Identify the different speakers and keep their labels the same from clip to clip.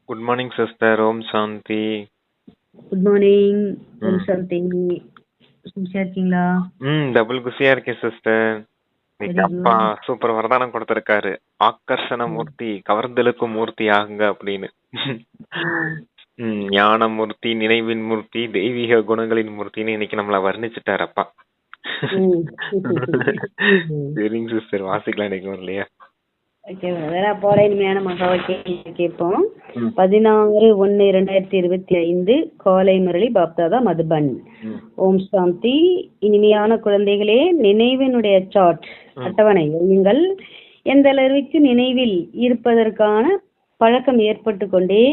Speaker 1: Good morning sister. ஓம் சாந்தி.
Speaker 2: Good morning. ஓம்
Speaker 1: ம்
Speaker 2: சாந்தி. குஷியா இருக்கீங்களா?
Speaker 1: டபுள் குஷியா இருக்கேன் சிஸ்டர். இன்னைக்கு
Speaker 2: வெரி
Speaker 1: அப்பா
Speaker 2: குட்.
Speaker 1: சூப்பர் வரதானம் கொடுத்திருக்காரு. ஆக்கர்ஷண மூர்த்தி, கவர்ந்தெழுக்கும் மூர்த்தி ஆகுங்க அப்படின்னு. ஞான மூர்த்தி, நினைவின் மூர்த்தி, தெய்வீக குணங்களின் மூர்த்தின்னு இன்னைக்கு நம்மள வர்ணிச்சுட்டாரு அப்பா. சரிங்க சிஸ்டர், வாசிக்கலாம் இன்னைக்கு இல்லையா?
Speaker 2: ஓகே பிரதர், அப்போட இனிமையான மகாவை கேட்போம்.
Speaker 1: ம்
Speaker 2: 16/1/2025 காலை முரளி பாப்தாதா மதுபன்.
Speaker 1: ம்
Speaker 2: ஓம் சாந்தி. இனிமையான குழந்தைகளே, நினைவினுடைய சார்ட் அட்டவணை நீங்கள் எந்த அளவிற்கு நினைவில் இருப்பதற்கான பழக்கம் ஏற்பட்டு கொண்டே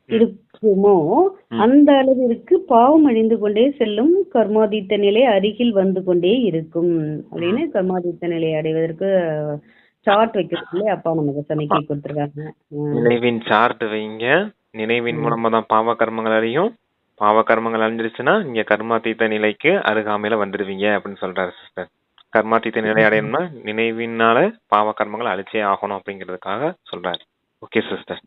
Speaker 2: இருக்குமோ அந்த அளவிற்கு பாவம் அழிந்து கொண்டே செல்லும் கர்மாதீத்த நிலை அருகில் வந்து கொண்டே இருக்கும் அப்படின்னு கர்மாதீத்த நிலை அடைவதற்கு சார்ட் வைக்கிறதுல அப்பா நமக்கு சமைக்கை கொடுத்துருக்காங்க.
Speaker 1: நினைவின் சார்ட் வைங்க. நினைவின் மூலமா தான் பாவ கர்மங்கள் அழியும். பாவ கர்மங்கள் அழிஞ்சிருச்சுன்னா நீங்க கர்மாதீத்த நிலைக்கு அருகாமையில வந்துடுவீங்க அப்படின்னு சொல்றாரு சிஸ்டர். கர்மாதீத்த நிலை அடையணும்னா நினைவினால பாவ கர்மங்கள் அழிச்சே ஆகணும் அப்படிங்கிறதுக்காக சொல்றாரு. Okay sister.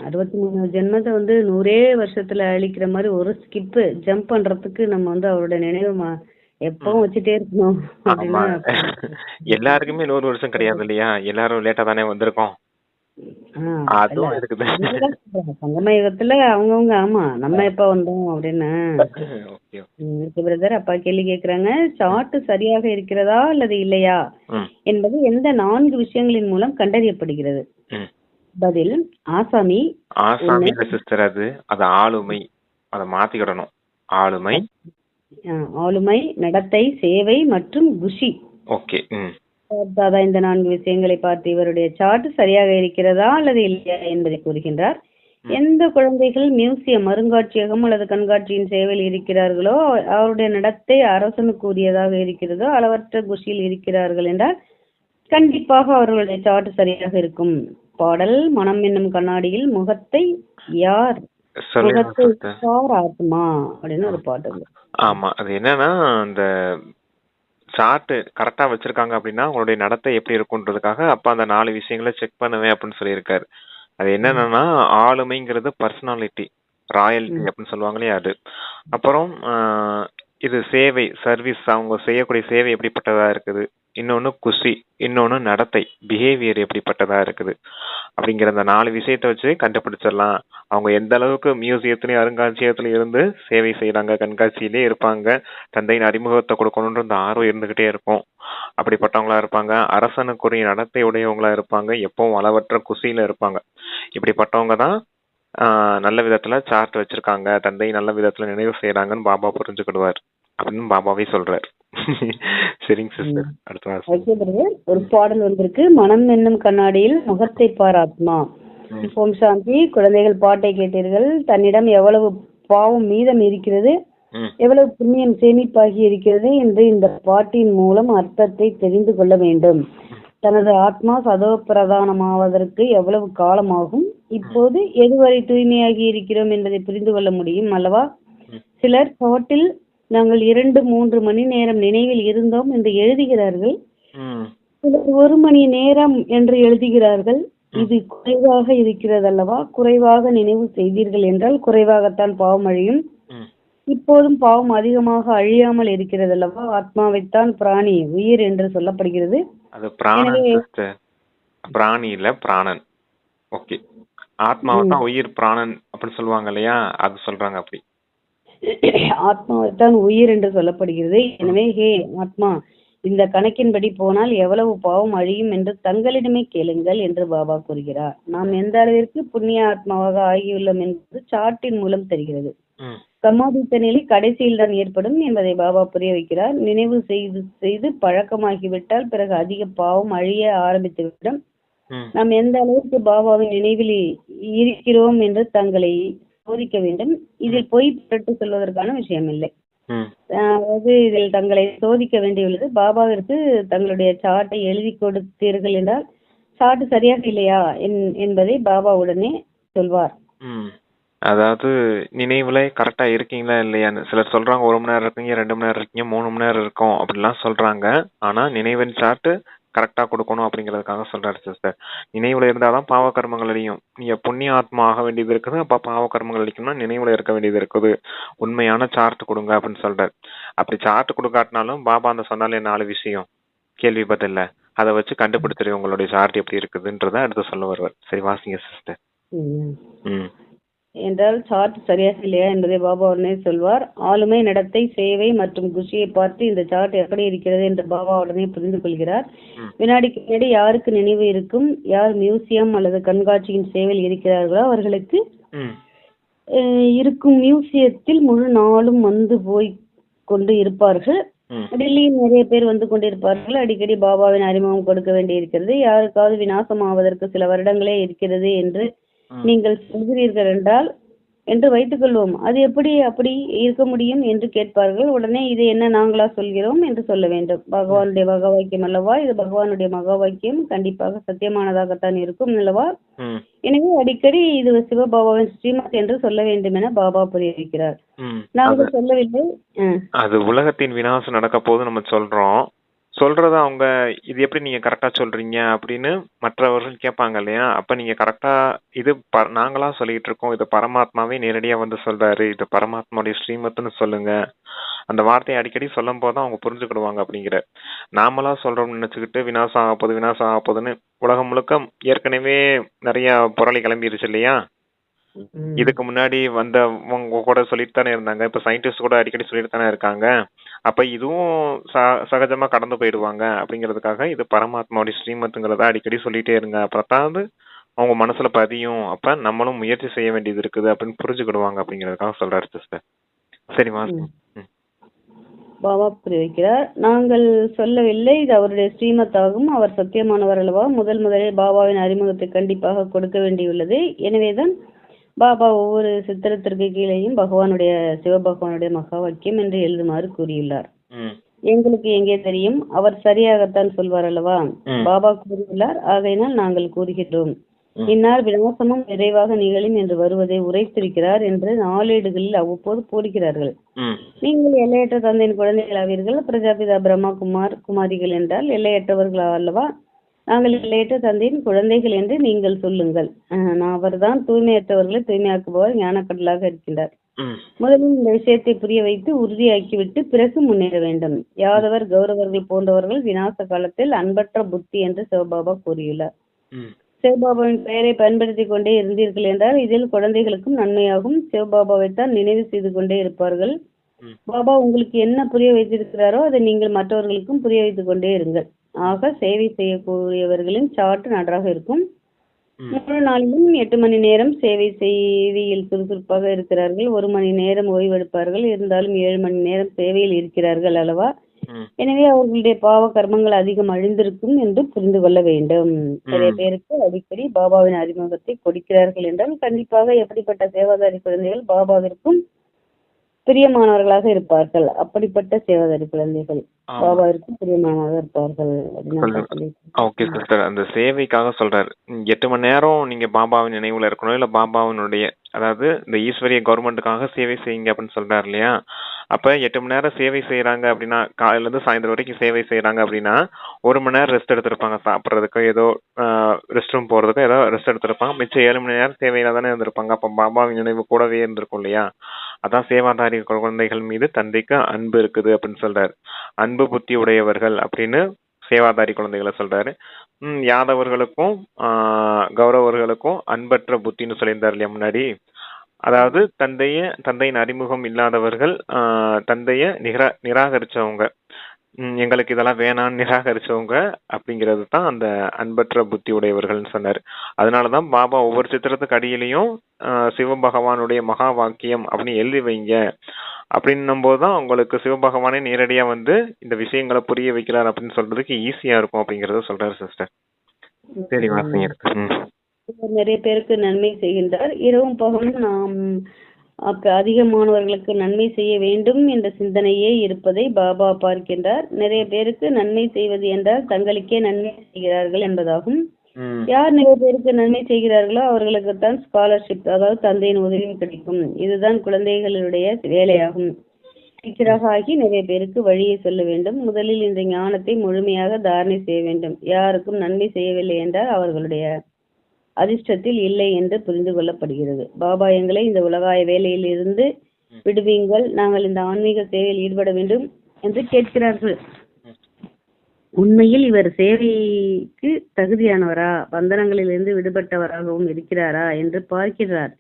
Speaker 2: 63 ஜென்மத்தை 100 வருஷத்துல அழிக்கிற மாதிரி ஒரு ஸ்கிப்பு ஜம்ப் பண்றதுக்கு நம்ம அவரோட நினைவு எப்பவும் வச்சுட்டே இருக்கணும் அப்படின்னா
Speaker 1: எல்லாருக்குமே 100 வருஷம் கிடையாது இல்லையா? எல்லாரும் லேட்டா தானே வந்திருக்கோம். அதுவும் இருக்குது.
Speaker 2: சங்கம யுகத்துல அவங்கவுங்க ஆமா நம்ம எப்ப வந்தோம் அப்படின்னு பிரதர் அப்பா கேள்வி கேக்குறாங்க. சார்ட் சரியாக இருக்கிறதா அல்லது இல்லையா என்பது எந்த 4 விஷயங்களின் மூலம் கண்டறியப்படுகிறது? பதில் ஆசாமி
Speaker 1: சிஸ்டர். அது ஆளுமை. அதை மாத்திக்கிடணும். ஆளுமை,
Speaker 2: நடத்தை, சேவை மற்றும் குஷி.
Speaker 1: ஓகே.
Speaker 2: தாதா இந்த 4 விஷயங்களை பார்த்து இவருடைய சார்ட் சரியாக இருக்கிறதா அல்லது இல்லையா என்பதை கூறுகின்றார். எந்த குழந்தைகள் மியூசியம், அருங்காட்சியகம் அல்லது கண்காட்சியின் சேவையில் இருக்கிறார்களோ அவருடைய நடத்தை அரசனுக்கு உரியதாக இருக்கிறதோ அளவற்ற குஷியில் இருக்கிறார்கள் என்றால் கண்டிப்பாக அவர்களுடைய சார்ட் சரியாக இருக்கும். பாடல் மனம் என்னும் கண்ணாடியில் முகத்தை யார் ஆத்மா அப்படின்னு ஒரு பாட்டு.
Speaker 1: ஆமா, அது என்னன்னா அந்த சார்ட் கரெக்டா வச்சிருக்காங்க அப்படின்னா உங்களுடைய நடத்தை எப்படி இருக்குன்றதுக்காக அப்ப அந்த 4 விஷயங்களை செக் பண்ணுவேன் அப்படின்னு சொல்லியிருக்காரு. அது என்னன்னா ஆளுமைங்கிறது பர்சனாலிட்டி, ராயல்டி அப்படின்னு சொல்லுவாங்க இல்லையா அது. அப்புறம் இது சேவை, சர்வீஸ், அவங்க செய்யக்கூடிய சேவை எப்படிப்பட்டதா இருக்குது. இன்னொன்னு குஷி, இன்னொன்னு நடத்தை, பிஹேவியர் எப்படிப்பட்டதா இருக்குது அப்படிங்கிற அந்த 4 விஷயத்த வச்சு கண்டுபிடிச்சிடலாம் அவங்க எந்த அளவுக்கு மியூசியத்திலயும் அருங்காட்சியகத்திலயும் இருந்து சேவை செய்யறாங்க, கண்காட்சியிலே இருப்பாங்க, தந்தையின் அறிமுகத்தை கொடுக்கணுன்ற அந்த ஆர்வம் இருந்துகிட்டே இருக்கும், அப்படிப்பட்டவங்களா இருப்பாங்க. அரசனுக்குரிய நடத்தை உடையவங்களா இருப்பாங்க, எப்பவும் அளவற்ற குஷியில இருப்பாங்க. இப்படிப்பட்டவங்க தான் நல்ல விதத்துல சார்ட் வச்சிருக்காங்க, தந்தை நல்ல விதத்துல நினைவு செய்யறாங்கன்னு பாபா புரிஞ்சுக்கிடுவார் அப்படின்னு பாபாவே சொல்றாரு. சரிங்க சிஸ்டர், அடுத்த
Speaker 2: ஒரு பாடல் வந்திருக்கு. மனம் என்னும் கண்ணாடியில் முகத்தை பார் ஆத்மா. ஓம் சாந்தி. குழந்தைகள் பாட்டை கேட்டீர்கள். தன்னிடம் எவ்வளவு பாவம் மீதம் இருக்கிறது, எவ்வளவு புண்ணியம் சேமிப்பாகி இருக்கிறது என்று இந்த பாட்டின் மூலம் அர்த்தத்தை தெரிந்து கொள்ள வேண்டும். தனது ஆத்மா சதோ பிரதானமாவதற்கு எவ்வளவு காலமாகும், இப்போது எதுவரை தூய்மையாகி இருக்கிறோம் என்பதை புரிந்து கொள்ள முடியும் அல்லவா? சிலர் பாட்டில் நாங்கள் 2-3 மணி நேரம் நினைவில் இருந்தோம் என்று எழுதுகிறார்கள். சிலர் 1 மணி நேரம் என்று எழுதுகிறார்கள். இது குறைவாக இருக்கிறது அல்லவா? குறைவாக நினைவு செய்தீர்கள் என்றால் குறைவாகத்தான் பாவம் அழியும். இப்போதும் பாவம் அதிகமாக அழியாமல் இருக்கிறது அல்லவா? ஆத்மாவைத்தான் பிராணி, உயிர் என்று சொல்லப்படுகிறது.
Speaker 1: அது பிராணி இல்ல, பிராணன். ஓகே, ஆத்மாவைத்தான் உயிர், பிராணன் அப்படி சொல்லுவாங்க இல்லையா, அது சொல்றாங்க. அப்படி
Speaker 2: ஆத்மாவைத்தான் உயிர் என்று சொல்லப்படுகிறது. எனவே ஹே ஆத்மா, இந்த கணக்கின்படி போனால் எவ்வளவு பாவம் அழியும் என்று தங்களிடமே கேளுங்கள் என்று பாபா கூறுகிறார். நாம் எந்த அளவிற்கு புண்ணிய ஆத்மாவாக ஆகியுள்ளோம் என்பது சார்ட்டின் மூலம் தெரிகிறது. கர்மாதீத்த நிலை கடைசியில் தான் ஏற்படும் என்பதை பாபா புரிய வைக்கிறார். நினைவு செய்து பழக்கமாகிவிட்டால் பிறகு அதிக பாவம் அழிய ஆரம்பித்துவிடும். நாம் எந்த அளவுக்கு பாபாவின் நினைவில் இருக்கிறோம் என்று தங்களை சோதிக்க வேண்டும். இதில் பொய் புரட்டு சொல்வதற்கான விஷயம் இல்லை. அதாவது இதில் தங்களை சோதிக்க வேண்டியுள்ளது. பாபாவிற்கு தங்களுடைய சார்ட்டை எழுதி கொடுத்தீர்கள் என்றால் சார்ட் சரியாக இல்லையா என்பதை பாபா உடனே சொல்வார்.
Speaker 1: அதாவது நினைவுல கரெக்டா இருக்கீங்களா இல்லையான்னு சிலர் சொல்றாங்க. 1 மணி நேரம் இருக்கீங்க, 2 மணி நேரம் இருக்கீங்க, 3 மணி நேரம் இருக்கும் அப்படிலாம் சொல்றாங்க. ஆனா நினைவின் சார்ட் கரெக்டா கொடுக்கணும் அப்படிங்கிறதுக்காக சொல்றாரு சிஸ்டர். நினைவுல இருந்தாதான் பாவ கர்மங்கள் அழியும். நீங்க புண்ணிய ஆத்மா ஆக வேண்டியது இருக்குது, அப்ப பாவ கர்மங்கள் அழிக்கணும்னா நினைவுல இருக்க வேண்டியது இருக்குது. உண்மையான சார்ட் கொடுங்க அப்படின்னு சொல்றாரு. அப்படி சார்ட் கொடுக்காட்டினாலும் பாபா அந்த சொன்னாலே 4 விஷயம் கேள்வி பதில்ல அதை வச்சு கண்டுபிடிச்சிரு உங்களுடைய சார்ட் எப்படி இருக்குதுன்றத அடுத்து சொல்ல வருவார். சரி, வாசிங்க சிஸ்டர்.
Speaker 2: என்றால் சார்ட் சரியாக இல்லையா என்பதை பாபா உடனே சொல்வார். ஆளுமை, நடத்தை, சேவை மற்றும் குஷியை பார்த்து இந்த சார்ட் எப்படி இருக்கிறது என்று பாபா உடனே புரிந்து கொள்கிறார். வினாடிக்கு வினாடி யாருக்கு நினைவு இருக்கும், யார் மியூசியம் அல்லது கண்காட்சியின் சேவையில் இருக்கிறார்களோ அவர்களுக்கு இருக்கும் மியூசியத்தில் முழு நாளும் வந்து போய் கொண்டு இருப்பார்கள். டெல்லியில் நிறைய பேர் வந்து கொண்டிருப்பார்கள். அடிக்கடி பாபாவின் அறிமுகம் கொடுக்க வேண்டி இருக்கிறது. யாருக்காவது விநாசம் ஆவதற்கு சில வருடங்களே இருக்கிறது என்று நீங்கள் சொல்கிறீர்கள் என்றால் என்று வைத்துக் கொள்வோம். அது எப்படி அப்படி இருக்க முடியும் என்று கேட்பார்கள். உடனே இது என்ன நாங்களா சொல்கிறோம் என்று சொல்ல வேண்டும். பகவானுடைய மகா வாக்கியம் அல்லவா இது, பகவானுடைய மகா வாக்கியம் கண்டிப்பாக சத்தியமானதாகத்தான் இருக்கும் அல்லவா. எனவே அடிக்கடி இது சிவபாபாவின் ஸ்ரீமத் என்று சொல்ல வேண்டும் என பாபா புரிய வைக்கிறார். நாங்கள் சொல்லவில்லை.
Speaker 1: அது உலகத்தின் விநாசம் நடக்க போது நம்ம சொல்றத அவங்க இது எப்படி நீங்க கரெக்டா சொல்றீங்க அப்படின்னு மற்றவர்கள் கேட்பாங்க இல்லையா. அப்ப நீங்க கரெக்டா இது நாங்களா சொல்லிட்டு இருக்கோம், இது பரமாத்மாவே நேரடியா வந்து சொல்றாரு, இது பரமாத்மாவுடைய ஸ்ரீமத்துன்னு சொல்லுங்க. அந்த வார்த்தையை அடிக்கடி சொல்லும் போதுதான் அவங்க புரிஞ்சுக்கிடுவாங்க அப்படிங்கிற. நாமளா சொல்றோம்னு நினைச்சுக்கிட்டு விநாசம் ஆக போகுதுன்னு உலகம் முழுக்க ஏற்கனவே நிறைய புரளி கிளம்பிருச்சு இல்லையா. இதுக்கு முன்னாடி வந்தவங்க கூட சொல்லிட்டு தானே இருந்தாங்க. இப்ப சயின்டிஸ்ட் கூட அடிக்கடி சொல்லிட்டு தானே இருக்காங்க. அப்ப இதுவும் சகஜமா கடந்து போயிடுவாங்க அப்படிங்கிறதுக்காக இது பரமாத்மாவுடைய ஸ்ரீமத்துங்கிறத அடிக்கடி சொல்லிட்டே இருங்க. அப்புறத்தாவது அவங்க மனசுல பதியும். அப்ப நம்மளும் முயற்சி செய்ய வேண்டியது இருக்குது அப்படின்னு புரிஞ்சுக்கிடுவாங்க அப்படிங்கிறதுக்காக சொல்றாரு சிஸ்டர். சரிமா.
Speaker 2: பாபா புரிய வைக்கிறார். நாங்கள் சொல்லவில்லை, இது அவருடைய ஸ்ரீமத்தாகும். அவர் சத்தியமானவர் அல்லவா. முதலில் பாபாவின் அறிமுகத்தை கண்டிப்பாக கொடுக்க வேண்டியுள்ளது. எனவேதான் பாபா ஒவ்வொரு சித்திரத்திற்கு கீழேயும் பகவானுடைய சிவபகவானுடைய மகா வாக்கியம் என்று எழுதுமாறு கூறியுள்ளார். எங்களுக்கு எங்கே தெரியும், அவர் சரியாகத்தான் சொல்வார் அல்லவா. பாபா கூறியுள்ளார், ஆகையினால் நாங்கள் கூறுகிறோம். இந்நாள் விநாசமும் விரைவாக நிகழும் என்று வருவதை உரைத்திருக்கிறார் என்று நாளேடுகளில் அவ்வப்போது போடுகிறார்கள். நீங்கள் எல்லையற்ற தந்தையின் குழந்தைகள் ஆவீர்கள். பிரஜாபிதா பிரம்மா குமாரிகள் என்றால் எல்லையற்றவர்கள் அல்லவா. நாங்கள் எல்லையற்ற தந்தையின் குழந்தைகள் என்று நீங்கள் சொல்லுங்கள். அவர்தான் தூய்மையற்றவர்களை தூய்மையாக்குபவர், ஞானக்கடலாக இருக்கின்றார். முதலில் இந்த விஷயத்தை புரிய வைத்து உறுதியாக்கிவிட்டு பிறகு முன்னேற வேண்டும். யாதவர் கௌரவர்கள் போன்றவர்கள் விநாச காலத்தில் அன்பற்ற புத்தி என்று சிவபாபா கூறியுள்ளார். சிவபாபாவின் பெயரை பயன்படுத்தி கொண்டே இருந்தீர்கள் என்றால் இதில் குழந்தைகளுக்கும் நன்மையாகும். சிவபாபாவைத்தான் நினைவு செய்து கொண்டே இருப்பார்கள். பாபா உங்களுக்கு என்ன புரிய வைத்திருக்கிறாரோ அதை நீங்கள் மற்றவர்களுக்கும் புரிய வைத்துக் கொண்டே இருங்கள். ஆக சேவை செய்யக்கூடியவர்களின் சார்ட் நன்றாக இருக்கும். முழு நாளிலும் 8 மணி நேரம் சேவையில் சுறுசுறுப்பாக இருக்கிறார்கள். 1 மணி நேரம் ஓய்வெடுப்பார்கள். இருந்தாலும் 7 மணி நேரம் சேவையில் இருக்கிறார்கள் அல்லவா. எனவே அவர்களுடைய பாவ கர்மங்கள் அதிகம் அழிந்திருக்கும் என்று புரிந்து கொள்ள வேண்டும். நிறைய பேருக்கு அடிக்கடி பாபாவின் அறிமுகத்தை கொடுக்கிறார்கள் என்றால் கண்டிப்பாக எப்படிப்பட்ட சேவாதாரி குழந்தைகள் பாபாவிற்கும் பிரியமானவர்களாக இருப்பார்கள். அப்படிப்பட்ட சேவாதாரி குழந்தைகள் பாபாவிற்கும் பிரியமானவர்களாக இருப்பார்கள்.
Speaker 1: ஓகே சிஸ்டர், அந்த சேவைக்காக சொல்றாரு. 8 மணி நேரம் நீங்க பாபாவின் நினைவுல இருக்கணும், இல்ல பாபாவினுடைய அதாவது இந்த ஈஸ்வரிய கவர்மெண்ட்டுக்காக சேவை செய்யுங்க அப்படின்னு சொல்றாரு இல்லையா. அப்ப 8 மணி நேரம் சேவை செய்யறாங்க அப்படின்னா, காலையில இருந்து சாயந்தரம் வரைக்கும் சேவை செய்யறாங்க அப்படின்னா 1 மணி நேரம் ரெஸ்ட் எடுத்திருப்பாங்க. சாப்பிட்றதுக்கு ஏதோ ரெஸ்ட் ரூம் போறதுக்கு ஏதோ ரெஸ்ட் எடுத்திருப்பாங்க. மிச்சம் 7 மணி நேரம் சேவையில தானே இருந்திருப்பாங்க. அப்ப பாபாவின் நினைவு கூடவே இருந்திருக்கும் இல்லையா. அதான் சேவாதாரி குழந்தைகள் மீது தந்தைக்கு அன்பு இருக்குது அப்படின்னு சொல்றாரு. அன்பு புத்தி உடையவர்கள் அப்படின்னு சேவாதாரி குழந்தைகளை சொல்றாரு. யாதவர்களுக்கும் கௌரவர்களுக்கும் அன்பற்ற புத்தின்னு சொல்லியிருந்தார் இல்லையா முன்னாடி. அதாவது தந்தையின் அறிமுகம் இல்லாதவர்கள், தந்தைய நிராகரிச்சவங்க, எங்களுக்கு இதெல்லாம் வேணான்னு நிராகரிச்சவங்க அப்படிங்கிறது தான் அந்த அன்பற்ற புத்தி உடையவர்கள்னு சொன்னாரு. அதனாலதான் பாபா ஒவ்வொரு சித்திரத்துக்கு அடியிலையும் சிவபகவானுடைய மகா வாக்கியம் அப்படின்னு எழுதி வைங்க அப்படின்னும் போதுதான் உங்களுக்கு சிவபகவானே நேரடியா வந்து இந்த விஷயங்களை புரிய வைக்கிறார் அப்படின்னு சொல்றதுக்கு ஈஸியா இருக்கும் அப்படிங்கறத சொல்றாரு சிஸ்டர். சரி,
Speaker 2: நிறைய பேருக்கு நன்மை செய்கின்றார். இரவும் பகலும் நாம் அதிகமானவர்களுக்கு நன்மை செய்ய வேண்டும் என்ற சிந்தனையே இருப்பதை பாபா பார்க்கின்றார். நிறைய பேருக்கு நன்மை செய்வது என்றால் தங்களுக்கே நன்மை செய்கிறார்கள் என்பதாகும். யார் நிறைய பேருக்கு நன்மை செய்கிறார்களோ அவர்களுக்குத்தான் ஸ்காலர்ஷிப், அதாவது தந்தையின் உதவி கிடைக்கும். இதுதான் குழந்தைகளுடைய வேலையாகும். சீக்கிராக ஆகி நிறைய பேருக்கு வழியை சொல்ல வேண்டும். முதலில் இந்த ஞானத்தை முழுமையாக தாரணை செய்ய வேண்டும். யாருக்கும் நன்மை செய்யவில்லை என்றால் அவர்களுடைய அதிர்ஷ்டத்தில் இல்லை என்று புரிந்து கொள்ளப்படுகிறது. பாபா எங்களை இந்த உலகாய வேலையில் இருந்து விடுவீங்கள், நாங்கள் இந்த ஆன்மீக சேவையில் ஈடுபட வேண்டும் என்று கேட்கிறார்கள். உண்மையில் இவர் சேவைக்கு தகுதியானவரா, பந்தனங்களிலிருந்து விடுபட்டவராகவும் இருக்கிறாரா என்று பார்க்கிறார்.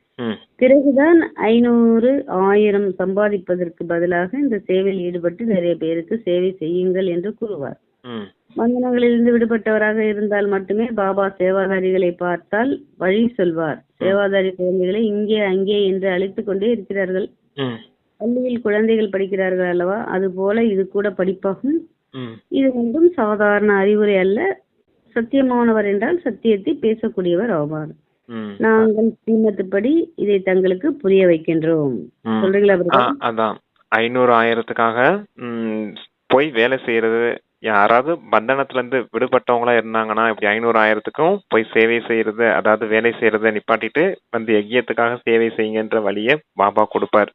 Speaker 2: பிறகுதான் 500, 1000 சம்பாதிப்பதற்கு பதிலாக இந்த சேவையில் ஈடுபட்டு நிறைய பேருக்கு சேவை செய்யுங்கள் என்று கூறுவார். பந்தனங்களிலிருந்து விடுபட்டவராக இருந்தால் மட்டுமே பாபா சேவாதாரிகளை பார்த்தால் வழி சொல்வார். சேவாதாரி குழந்தைகளை இங்கே அங்கே என்று அழைத்து கொண்டே இருக்கிறார்கள். பள்ளியில் குழந்தைகள் படிக்கிறார்கள் அல்லவா, அது போல இது கூட படிப்பாகும். இது ஒன்றும் சாதாரண அறிவுரை அல்ல. சத்தியமானவர் என்றால் சத்தியத்தை பேசக்கூடியவர் ஆவார். நாங்கள் ஸ்ரீமத்துப்படி இதை தங்களுக்கு புரிய வைக்கின்றோம். சொல்றீங்களா?
Speaker 1: அதான் 500, 1000த்துக்காக போய் வேலை செய்யறது. யாராவது பந்தனத்துல இருந்து விடுபட்டவங்களா இருந்தாங்கன்னா இப்படி 500, 1000த்துக்கும் போய் சேவை செய்யறது, அதாவது வேலை செய்யறத நிப்பாட்டிட்டு வந்து யஜ்யத்துக்காக சேவை செய்யுங்கன்ற வழியை பாபா கொடுப்பார்.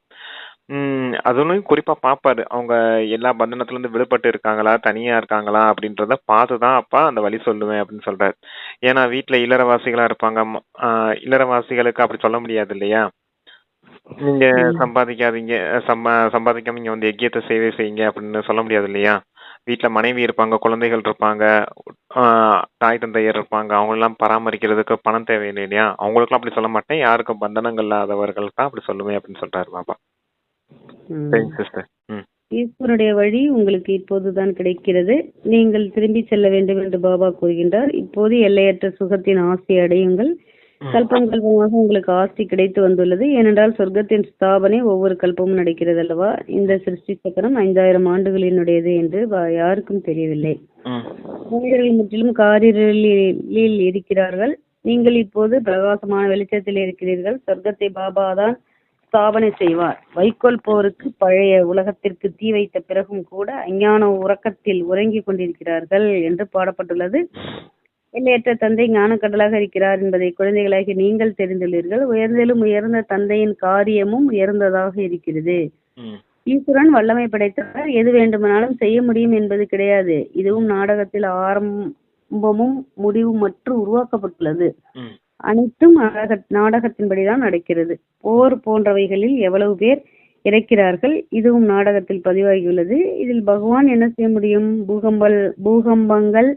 Speaker 1: அதுவும் குறிப்பா பாப்பாரு, அவங்க எல்லா பந்தனத்துல இருந்து விடுபட்டு இருக்காங்களா, தனியா இருக்காங்களா அப்படின்றத பார்த்துதான் அப்பா அந்த வழி சொல்லுவேன் அப்படின்னு சொல்றாரு. ஏன்னா வீட்டுல இல்லறவாசிகளா இருப்பாங்க. இல்லறவாசிகளுக்கு அப்படி சொல்ல முடியாது இல்லையா? நீங்க சம்பாதிக்காதீங்க, சம்பாதிக்காம நீங்க வந்து யஜ்யத்தை சேவை செய்யுங்க அப்படின்னு சொல்ல முடியாது இல்லையா? வீட்டுல மனைவி இருப்பாங்க, குழந்தைகள் இருப்பாங்க, தாய் தந்தையர் இருப்பாங்க, அவங்க எல்லாம் பராமரிக்கிறதுக்கு பணம் தேவையில்லை இல்லையா? அவங்களுக்குலாம் அப்படி சொல்ல மாட்டேன், யாருக்கும் பந்தனங்கள் இல்லாதவர்கள் தான் அப்படி சொல்லுவேன் அப்படின்னு சொல்றாரு பாபா.
Speaker 2: ஈஸ்வருடைய வழி உங்களுக்கு இப்போதுதான் கிடைக்கிறது. நீங்கள் திரும்பி செல்ல வேண்டும் என்று பாபா கூறுகின்றார். இப்போது எல்லையற்ற சுகத்தின் ஆசை அடையுங்கள். கல்பம் கல்பமாக உங்களுக்கு ஆஸ்தி கிடைத்து வந்துள்ளது. ஏனென்றால் சொர்க்கத்தின் ஸ்தாபனை ஒவ்வொரு கல்பமும் நடக்கிறது அல்லவா? இந்த சிருஷ்டி சக்கரம் 5000 ஆண்டுகளினுடையது என்று யாருக்கும் தெரியவில்லை. மனிதர்கள் முற்றிலும் காரிருளில் இருக்கிறார்கள். நீங்கள் இப்போது பிரகாசமான வெளிச்சத்தில் இருக்கிறீர்கள். சொர்க்கத்தை பாபா தான் ஸ்தாபனை செய்வார். வைக்கோல் போருக்கு பழைய உலகத்திற்கு தீ வைத்த பிறகும் கூட அஞ்ஞான உறக்கத்தில் உறங்கிக் கொண்டிருக்கிறார்கள் என்று பாடப்பட்டுள்ளது. எல்லையற்ற தந்தை ஞானக்கடலாக இருக்கிறார் என்பதை குழந்தைகளாகி நீங்கள் தெரிந்துள்ளீர்கள். உயர்ந்திலும் உயர்ந்த தந்தையின் காரியமும் உயர்ந்ததாக இருக்கிறது. ஈஸ்வரன் வல்லமை படைத்தவர், எது வேண்டுமானாலும் செய்ய முடியும் என்பது கிடையாது. இதுவும் நாடகத்தில் ஆரம்பமும் முடிவும் மற்றும் உருவாக்கப்பட்டுள்ளது. அனைத்தும் நாடகத்தின்படிதான் நடக்கிறது. போர் போன்றவைகளில் எவ்வளவு பேர் இறக்கிறார்கள், இதுவும் நாடகத்தில் பதிவாகியுள்ளது. இதில் பகவான் என்ன செய்ய முடியும்? பூகம்பங்கள்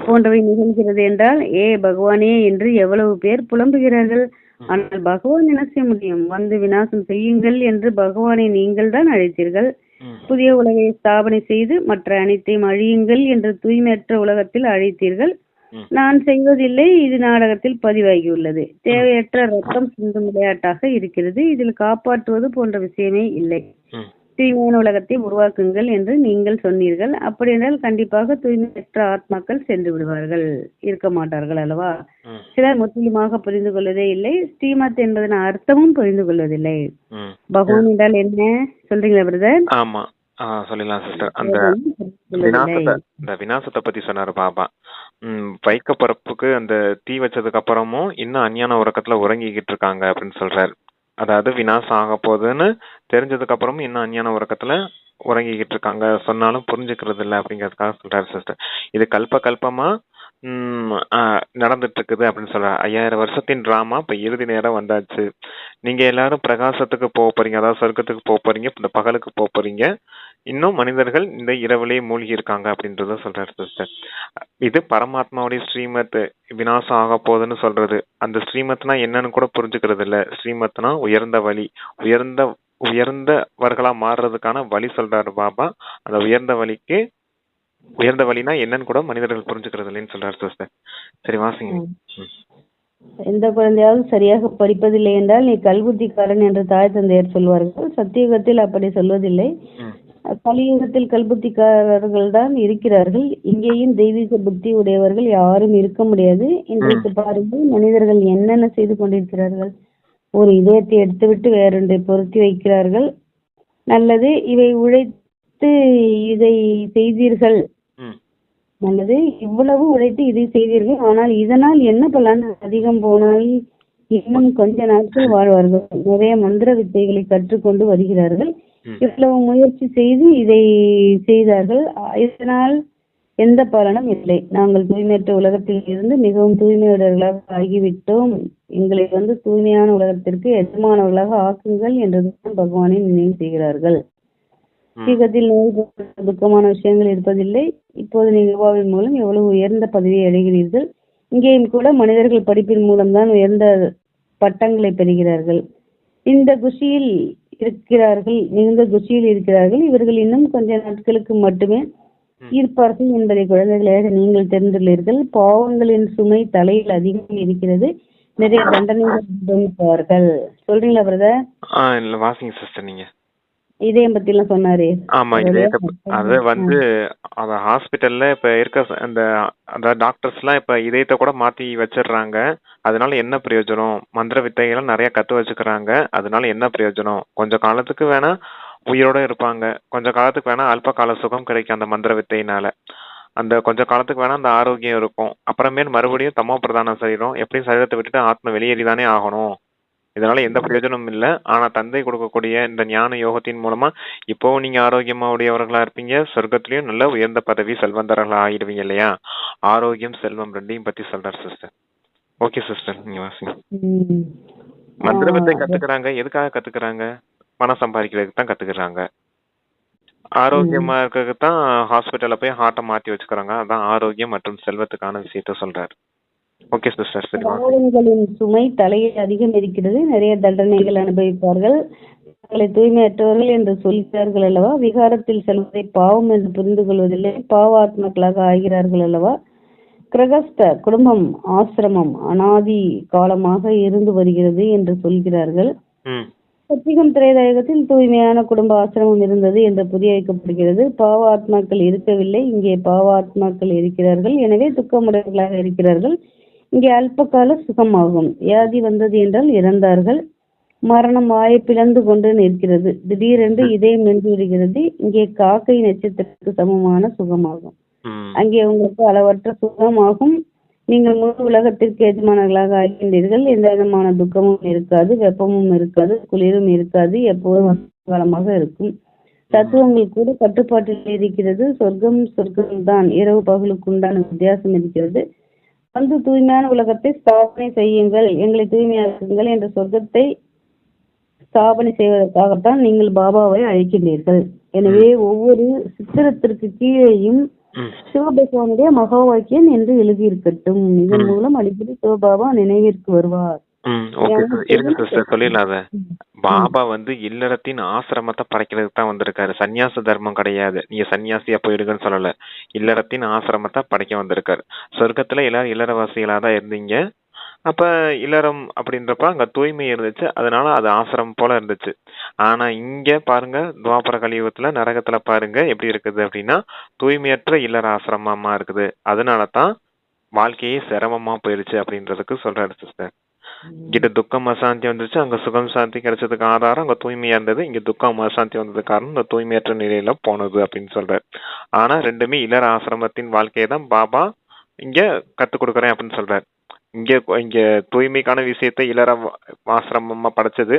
Speaker 2: போன்றவை நிகழ்கிறது என்றால் பகவானே என்று எவ்வளவு பேர் புலம்புகிறார்கள். ஆனால் பகவான் என்ன செய்ய முடியும்? வந்து விநாசம் செய்யுங்கள் என்று பகவானை நீங்கள் தான் அழைத்தீர்கள். புதிய உலகை ஸ்தாபனை செய்து மற்ற அனைத்தையும் அழியுங்கள் என்று தூய்மையற்ற உலகத்தில் அழைத்தீர்கள். நான் செய்வதில்லை, இது நாடகத்தில் பதிவாகியுள்ளது. தேவையற்ற ரத்தம் சிந்தும் விளையாட்டாக இருக்கிறது. இதில் காப்பாற்றுவது போன்ற விஷயமே இல்லை. தூய்மையான உலகத்தை உருவாக்குங்கள் என்று நீங்கள் சொன்னீர்கள். அப்படி என்றால் கண்டிப்பாக தூய்மையற்ற ஆத்மாக்கள் சென்று விடுவார்கள், இருக்க மாட்டார்கள் அல்லவா? சிலர் முற்றிலுமாக புரிந்து கொள்வதே இல்லை. ஸ்ரீமத் என்பதன் அர்த்தமும் புரிந்து கொள்வதில்லை. பகவான் என்றால் என்ன சொல்றீங்களா பிரதர்?
Speaker 1: ஆமா, சொல்லலாம் சிஸ்டர். அந்த விநாசத்தை பத்தி சொன்னாரு பாபா. வைக்க பிறப்புக்கு அந்த தீ வச்சதுக்கு அப்புறமும் இன்னும் அஞ்ஞான உறக்கத்துல உறங்கிக்கிட்டு இருக்காங்க அப்படின்னு சொல்றாரு. அதாவது விநாசம் ஆக போகுதுன்னு தெரிஞ்சதுக்கு அப்புறமும் இன்னும் அஞ்ஞான உறக்கத்துல உறங்கிக்கிட்டு இருக்காங்க, சொன்னாலும் புரிஞ்சுக்கிறது இல்லை அப்படிங்கறதுக்காக சொல்றாரு சிஸ்டர். இது கல்பமா நடந்துட்டு இருக்குது அப்படின்னு சொல்றாரு. 5000 வருஷத்தின் டிராமா இப்ப இறுதி நேரம் வந்தாச்சு. நீங்க எல்லாரும் பிரகாசத்துக்கு போக போறீங்க, அதாவது சொர்க்கத்துக்கு போக போறீங்க, இந்த பகலுக்கு போக போறீங்க. இன்னும் மனிதர்கள் இந்த இரவுலேயே மூழ்கி இருக்காங்க அப்படின்றத சொல்றாரு சிஸ்டர். இது பரமாத்மாவுடைய ஸ்ரீமத் விநாசம் ஆக போகுதுன்னு சொல்றது. அந்த ஸ்ரீமத்னா என்னன்னு கூட புரிஞ்சுக்கிறது இல்ல. ஸ்ரீமத்னா உயர்ந்த வழி, உயர்ந்தவர்களா மாறுறதுக்கான வழி சொல்றாரு பாபா. அந்த உயர்ந்த வழினா என்னன்னு கூட மனிதர்கள் புரிஞ்சுக்கிறது இல்லைன்னு சொல்றாரு சிஸ்டர். சரி வாசிங்க.
Speaker 2: எந்த குழந்தையாவது சரியாக படிப்பதில்லை என்றால் நீ கல்புத்திக்காரன் என்று தாய் தந்தையர் சொல்வார்கள். சத்தியுகத்தில் அப்படி சொல்வதில்லை. கலியுகத்தில் கல்புத்திக்காரர்கள் தான் இருக்கிறார்கள். இங்கேயும் தெய்வீக புத்தி உடையவர்கள் யாரும் இருக்க முடியாது. இன்றைக்கு பாருங்கள், மனிதர்கள் என்னென்ன செய்து கொண்டிருக்கிறார்கள். ஒரு இதயத்தை எடுத்துவிட்டு வேறொன்றை பொருத்தி வைக்கிறார்கள். நல்லது, இவை உழைத்து இதை செய்தீர்கள், நல்லது, இவ்வளவு உழைத்து இதை செய்தீர்கள், ஆனால் இதனால் என்ன பலன்? அதிகம் போனால் இன்னும் கொஞ்ச நாட்கள் வாழ்வார்கள். நிறைய மந்திர வித்தைகளை கற்றுக்கொண்டு வருகிறார்கள்.
Speaker 1: ம்.
Speaker 2: இவ்வளவு முயற்சி செய்து இதை செய்தார்கள். இதனால் எந்த பலனும் இல்லை. நாங்கள் தூய்மையற்ற உலகத்தில் இருந்து மிகவும் தூய்மையுடையவர்களாக ஆகிவிட்டோம். எங்களை தூய்மையான உலகத்திற்கு எஜமானவர்களாக ஆக்குங்கள் என்றுதான் பகவானை நினைவு செய்கிறார்கள்.
Speaker 1: ம்.
Speaker 2: சீக்கிரத்தில் நோய் போன்ற துக்கமான விஷயங்கள் இருப்பதில்லை. இப்போது நீங்கள் யோகாவின் மூலம் எவ்வளவு உயர்ந்த பதவியை அடைகிறீர்கள். இங்கேயும் கூட மனிதர்கள் படிப்பின் மூலம்தான் உயர்ந்த பட்டங்களை பெறுகிறார்கள். இந்த குஷியில் இருக்கிறார்கள், மிகுந்த குஷியில் இருக்கிறார்கள். இவர்கள் இன்னும் கொஞ்ச நாட்களுக்கு மட்டுமே இருப்பார்கள் என்பதை குழந்தைகளாக நீங்கள் தெரிந்துள்ளீர்கள். பாவங்களின் சுமை தலையில் அதிகம் இருக்கிறது. நிறைய தண்டனைகள் அனுபவிப்பார்கள். சொல்றீங்களா பிரதர்?
Speaker 1: இல்ல வாசிங்க சிஸ்டர் நீங்க.
Speaker 2: இதயம் பத்தி எல்லாம் சொன்னாரு.
Speaker 1: ஆமா, அது அந்த ஹாஸ்பிட்டல்ல இப்ப இருக்க அந்த டாக்டர்ஸ் எல்லாம் இப்ப இதயத்தை கூட மாத்தி வச்சிடுறாங்க. அதனால என்ன பிரயோஜனம்? மந்திர வித்தைகள் நிறைய கத்து வச்சுக்கிறாங்க. அதனால என்ன பிரயோஜனம்? கொஞ்ச காலத்துக்கு வேணா உயிரோட இருப்பாங்க, கொஞ்ச காலத்துக்கு வேணா அல்ப கால சுகம் கிடைக்கும் அந்த மந்திர வித்தையினால. அந்த கொஞ்ச காலத்துக்கு வேணா அந்த ஆரோக்கியம் இருக்கும். அப்புறமேல் மறுபடியும் தமோ பிரதான சரீரம் எப்படியும் சரீரத்தை விட்டுட்டு ஆத்ம வெளியேறிதானே ஆகணும். இதனால எந்த பிரயோஜனமும் இல்லை. ஆனா தந்தை கொடுக்கக்கூடிய இந்த ஞான யோகத்தின் மூலமா இப்போ நீங்க ஆரோக்கியமா உடையவர்களா இருப்பீங்க. சொர்க்கத்திலயும் நல்ல உயர்ந்த பதவி செல்வந்தர்களா ஆயிடுவீங்க இல்லையா? ஆரோக்கியம் செல்வம் ரெண்டையும் பத்தி சொல்றாரு சிஸ்டர். ஓகே சிஸ்டர், நீங்க வாசிங்க. மந்திர வித்தை கத்துக்கிறாங்க. எதுக்காக கத்துக்கிறாங்க? பணம் சம்பாதிக்கிறதுக்கு தான் கத்துக்கிறாங்க. ஆரோக்கியமா இருக்கிறதுக்கு தான் ஹாஸ்பிட்டல்ல போய் ஹார்ட்டை மாத்தி வச்சுக்கிறாங்க. அதான் ஆரோக்கியம் மற்றும் செல்வத்துக்கான விஷயத்த சொல்றாரு. ஓகே சிஸ்டர், சரி.
Speaker 2: பாவங்களின் சுமை தலையில் அதிகம் இருக்கிறது. நிறைய தண்டனைகள் அனுபவிப்பார்கள். தங்களை தூய்மையற்றவர்கள் என்று சொல்கிறார்கள் அல்லவா? விகாரத்தில் செல்வதை பாவம் என்று புரிந்து கொள்வதில்லை. பாவாத்மக்களாக ஆகிறார்கள் அல்லவா? கிரகஸ்த குடும்பம் ஆசிரமம் அனாதி காலமாக இருந்து வருகிறது என்று சொல்கிறார்கள். சத்தியம் திரேதாயுகத்தில் தூய்மையான குடும்ப ஆசிரமம் இருந்தது என்று புரிய வைக்கப்படுகிறது. பாவ ஆத்மாக்கள் இருக்கவில்லை, இங்கே பாவ ஆத்மாக்கள் இருக்கிறார்கள். எனவே துக்கமுடையவர்களாக இருக்கிறார்கள். இங்கே அல்பகால சுகமாகும். வியாதி வந்தது என்றால் இறந்தார்கள். மரணம் வாயை பிளந்து கொண்டு நிற்கிறது. திடீரென்று இதயம் நின்று விடுகிறது. இங்கே காக்கை நட்சத்திரத்துக்கு சமமான சுகமாகும். அங்கே உங்களுக்கு அளவற்ற சுகமாகும். நீங்கள் முழு உலகத்திற்கு எஜமானர்களாக ஆகின்றீர்கள். எந்த விதமான துக்கமும் இருக்காது, வெப்பமும் இருக்காது, குளிரும் இருக்காது. எப்போதும் காலமாக இருக்கும். தத்துவங்கள் கூட கட்டுப்பாட்டில் இருக்கிறது. சொர்க்கம் தான். இரவு பகலுக்கு உண்டான வித்தியாசம் இருக்கிறது. தூய்மையான உலகத்தை ஸ்தாபனை செய்யுங்கள், எங்களை தூய்மையாக்குங்கள் என்ற சொர்க்கத்தை ஸ்தாபனை செய்வதற்காகத்தான் நீங்கள் பாபாவை அழைக்கின்றீர்கள். எனவே ஒவ்வொரு சித்திரத்திற்கு கீழேயும் சிவபகவானுடைய மகா வாக்கியம் என்று எழுதியிருக்கட்டும். இதன் மூலம் அடிக்கடி சிவபாபா நினைவிற்கு வருவார்.
Speaker 1: சொல்லிடலாத பாபா இல்லறத்தின் ஆசிரமத்தை படைக்கிறதுக்கு தான் வந்திருக்காரு. சன்னியாச தர்மம் கிடையாது. நீங்க சன்னியாசியா போயிடுங்கன்னு சொல்லல. இல்லறத்தின் ஆசிரமத்தை படைக்க வந்திருக்காரு. சொர்க்கத்துல எல்லாரும் இல்லறவாசிகளா தான் இருந்தீங்க. அப்ப இல்லறம் அப்படின்றப்ப அங்க தூய்மை இருந்துச்சு. அதனால அது ஆசிரமம் போல இருந்துச்சு. ஆனா இங்க பாருங்க, துவாபர கலியுகத்துல நரகத்துல பாருங்க எப்படி இருக்குது அப்படின்னா தூய்மையற்ற இல்லற ஆசிரமமா இருக்குது. அதனாலதான் வாழ்க்கையே சிரமமா போயிருச்சு அப்படின்றதுக்கு சொல்றாரு சிஸ்டர். இங்கிட்ட துக்கம் அசாந்தி வந்துருச்சு, அங்க சுகம் சாந்தி கிடைச்சதுக்கு ஆதாரம் அங்க தூய்மையா இருந்தது. இங்க துக்கம் அசாந்தி வந்ததுக்கு காரணம் இந்த தூய்மையற்ற நிலையில போனது அப்படின்னு சொல்றாரு. ஆனா ரெண்டுமே இல்லற ஆசிரமத்தின் வாழ்க்கையை தான் பாபா இங்க கத்துக் கொடுக்குறேன் அப்படின்னு சொல்றாரு. இங்க தூய்மைக்கான விஷயத்தை இல்லற ஆசிரமமா படைச்சது.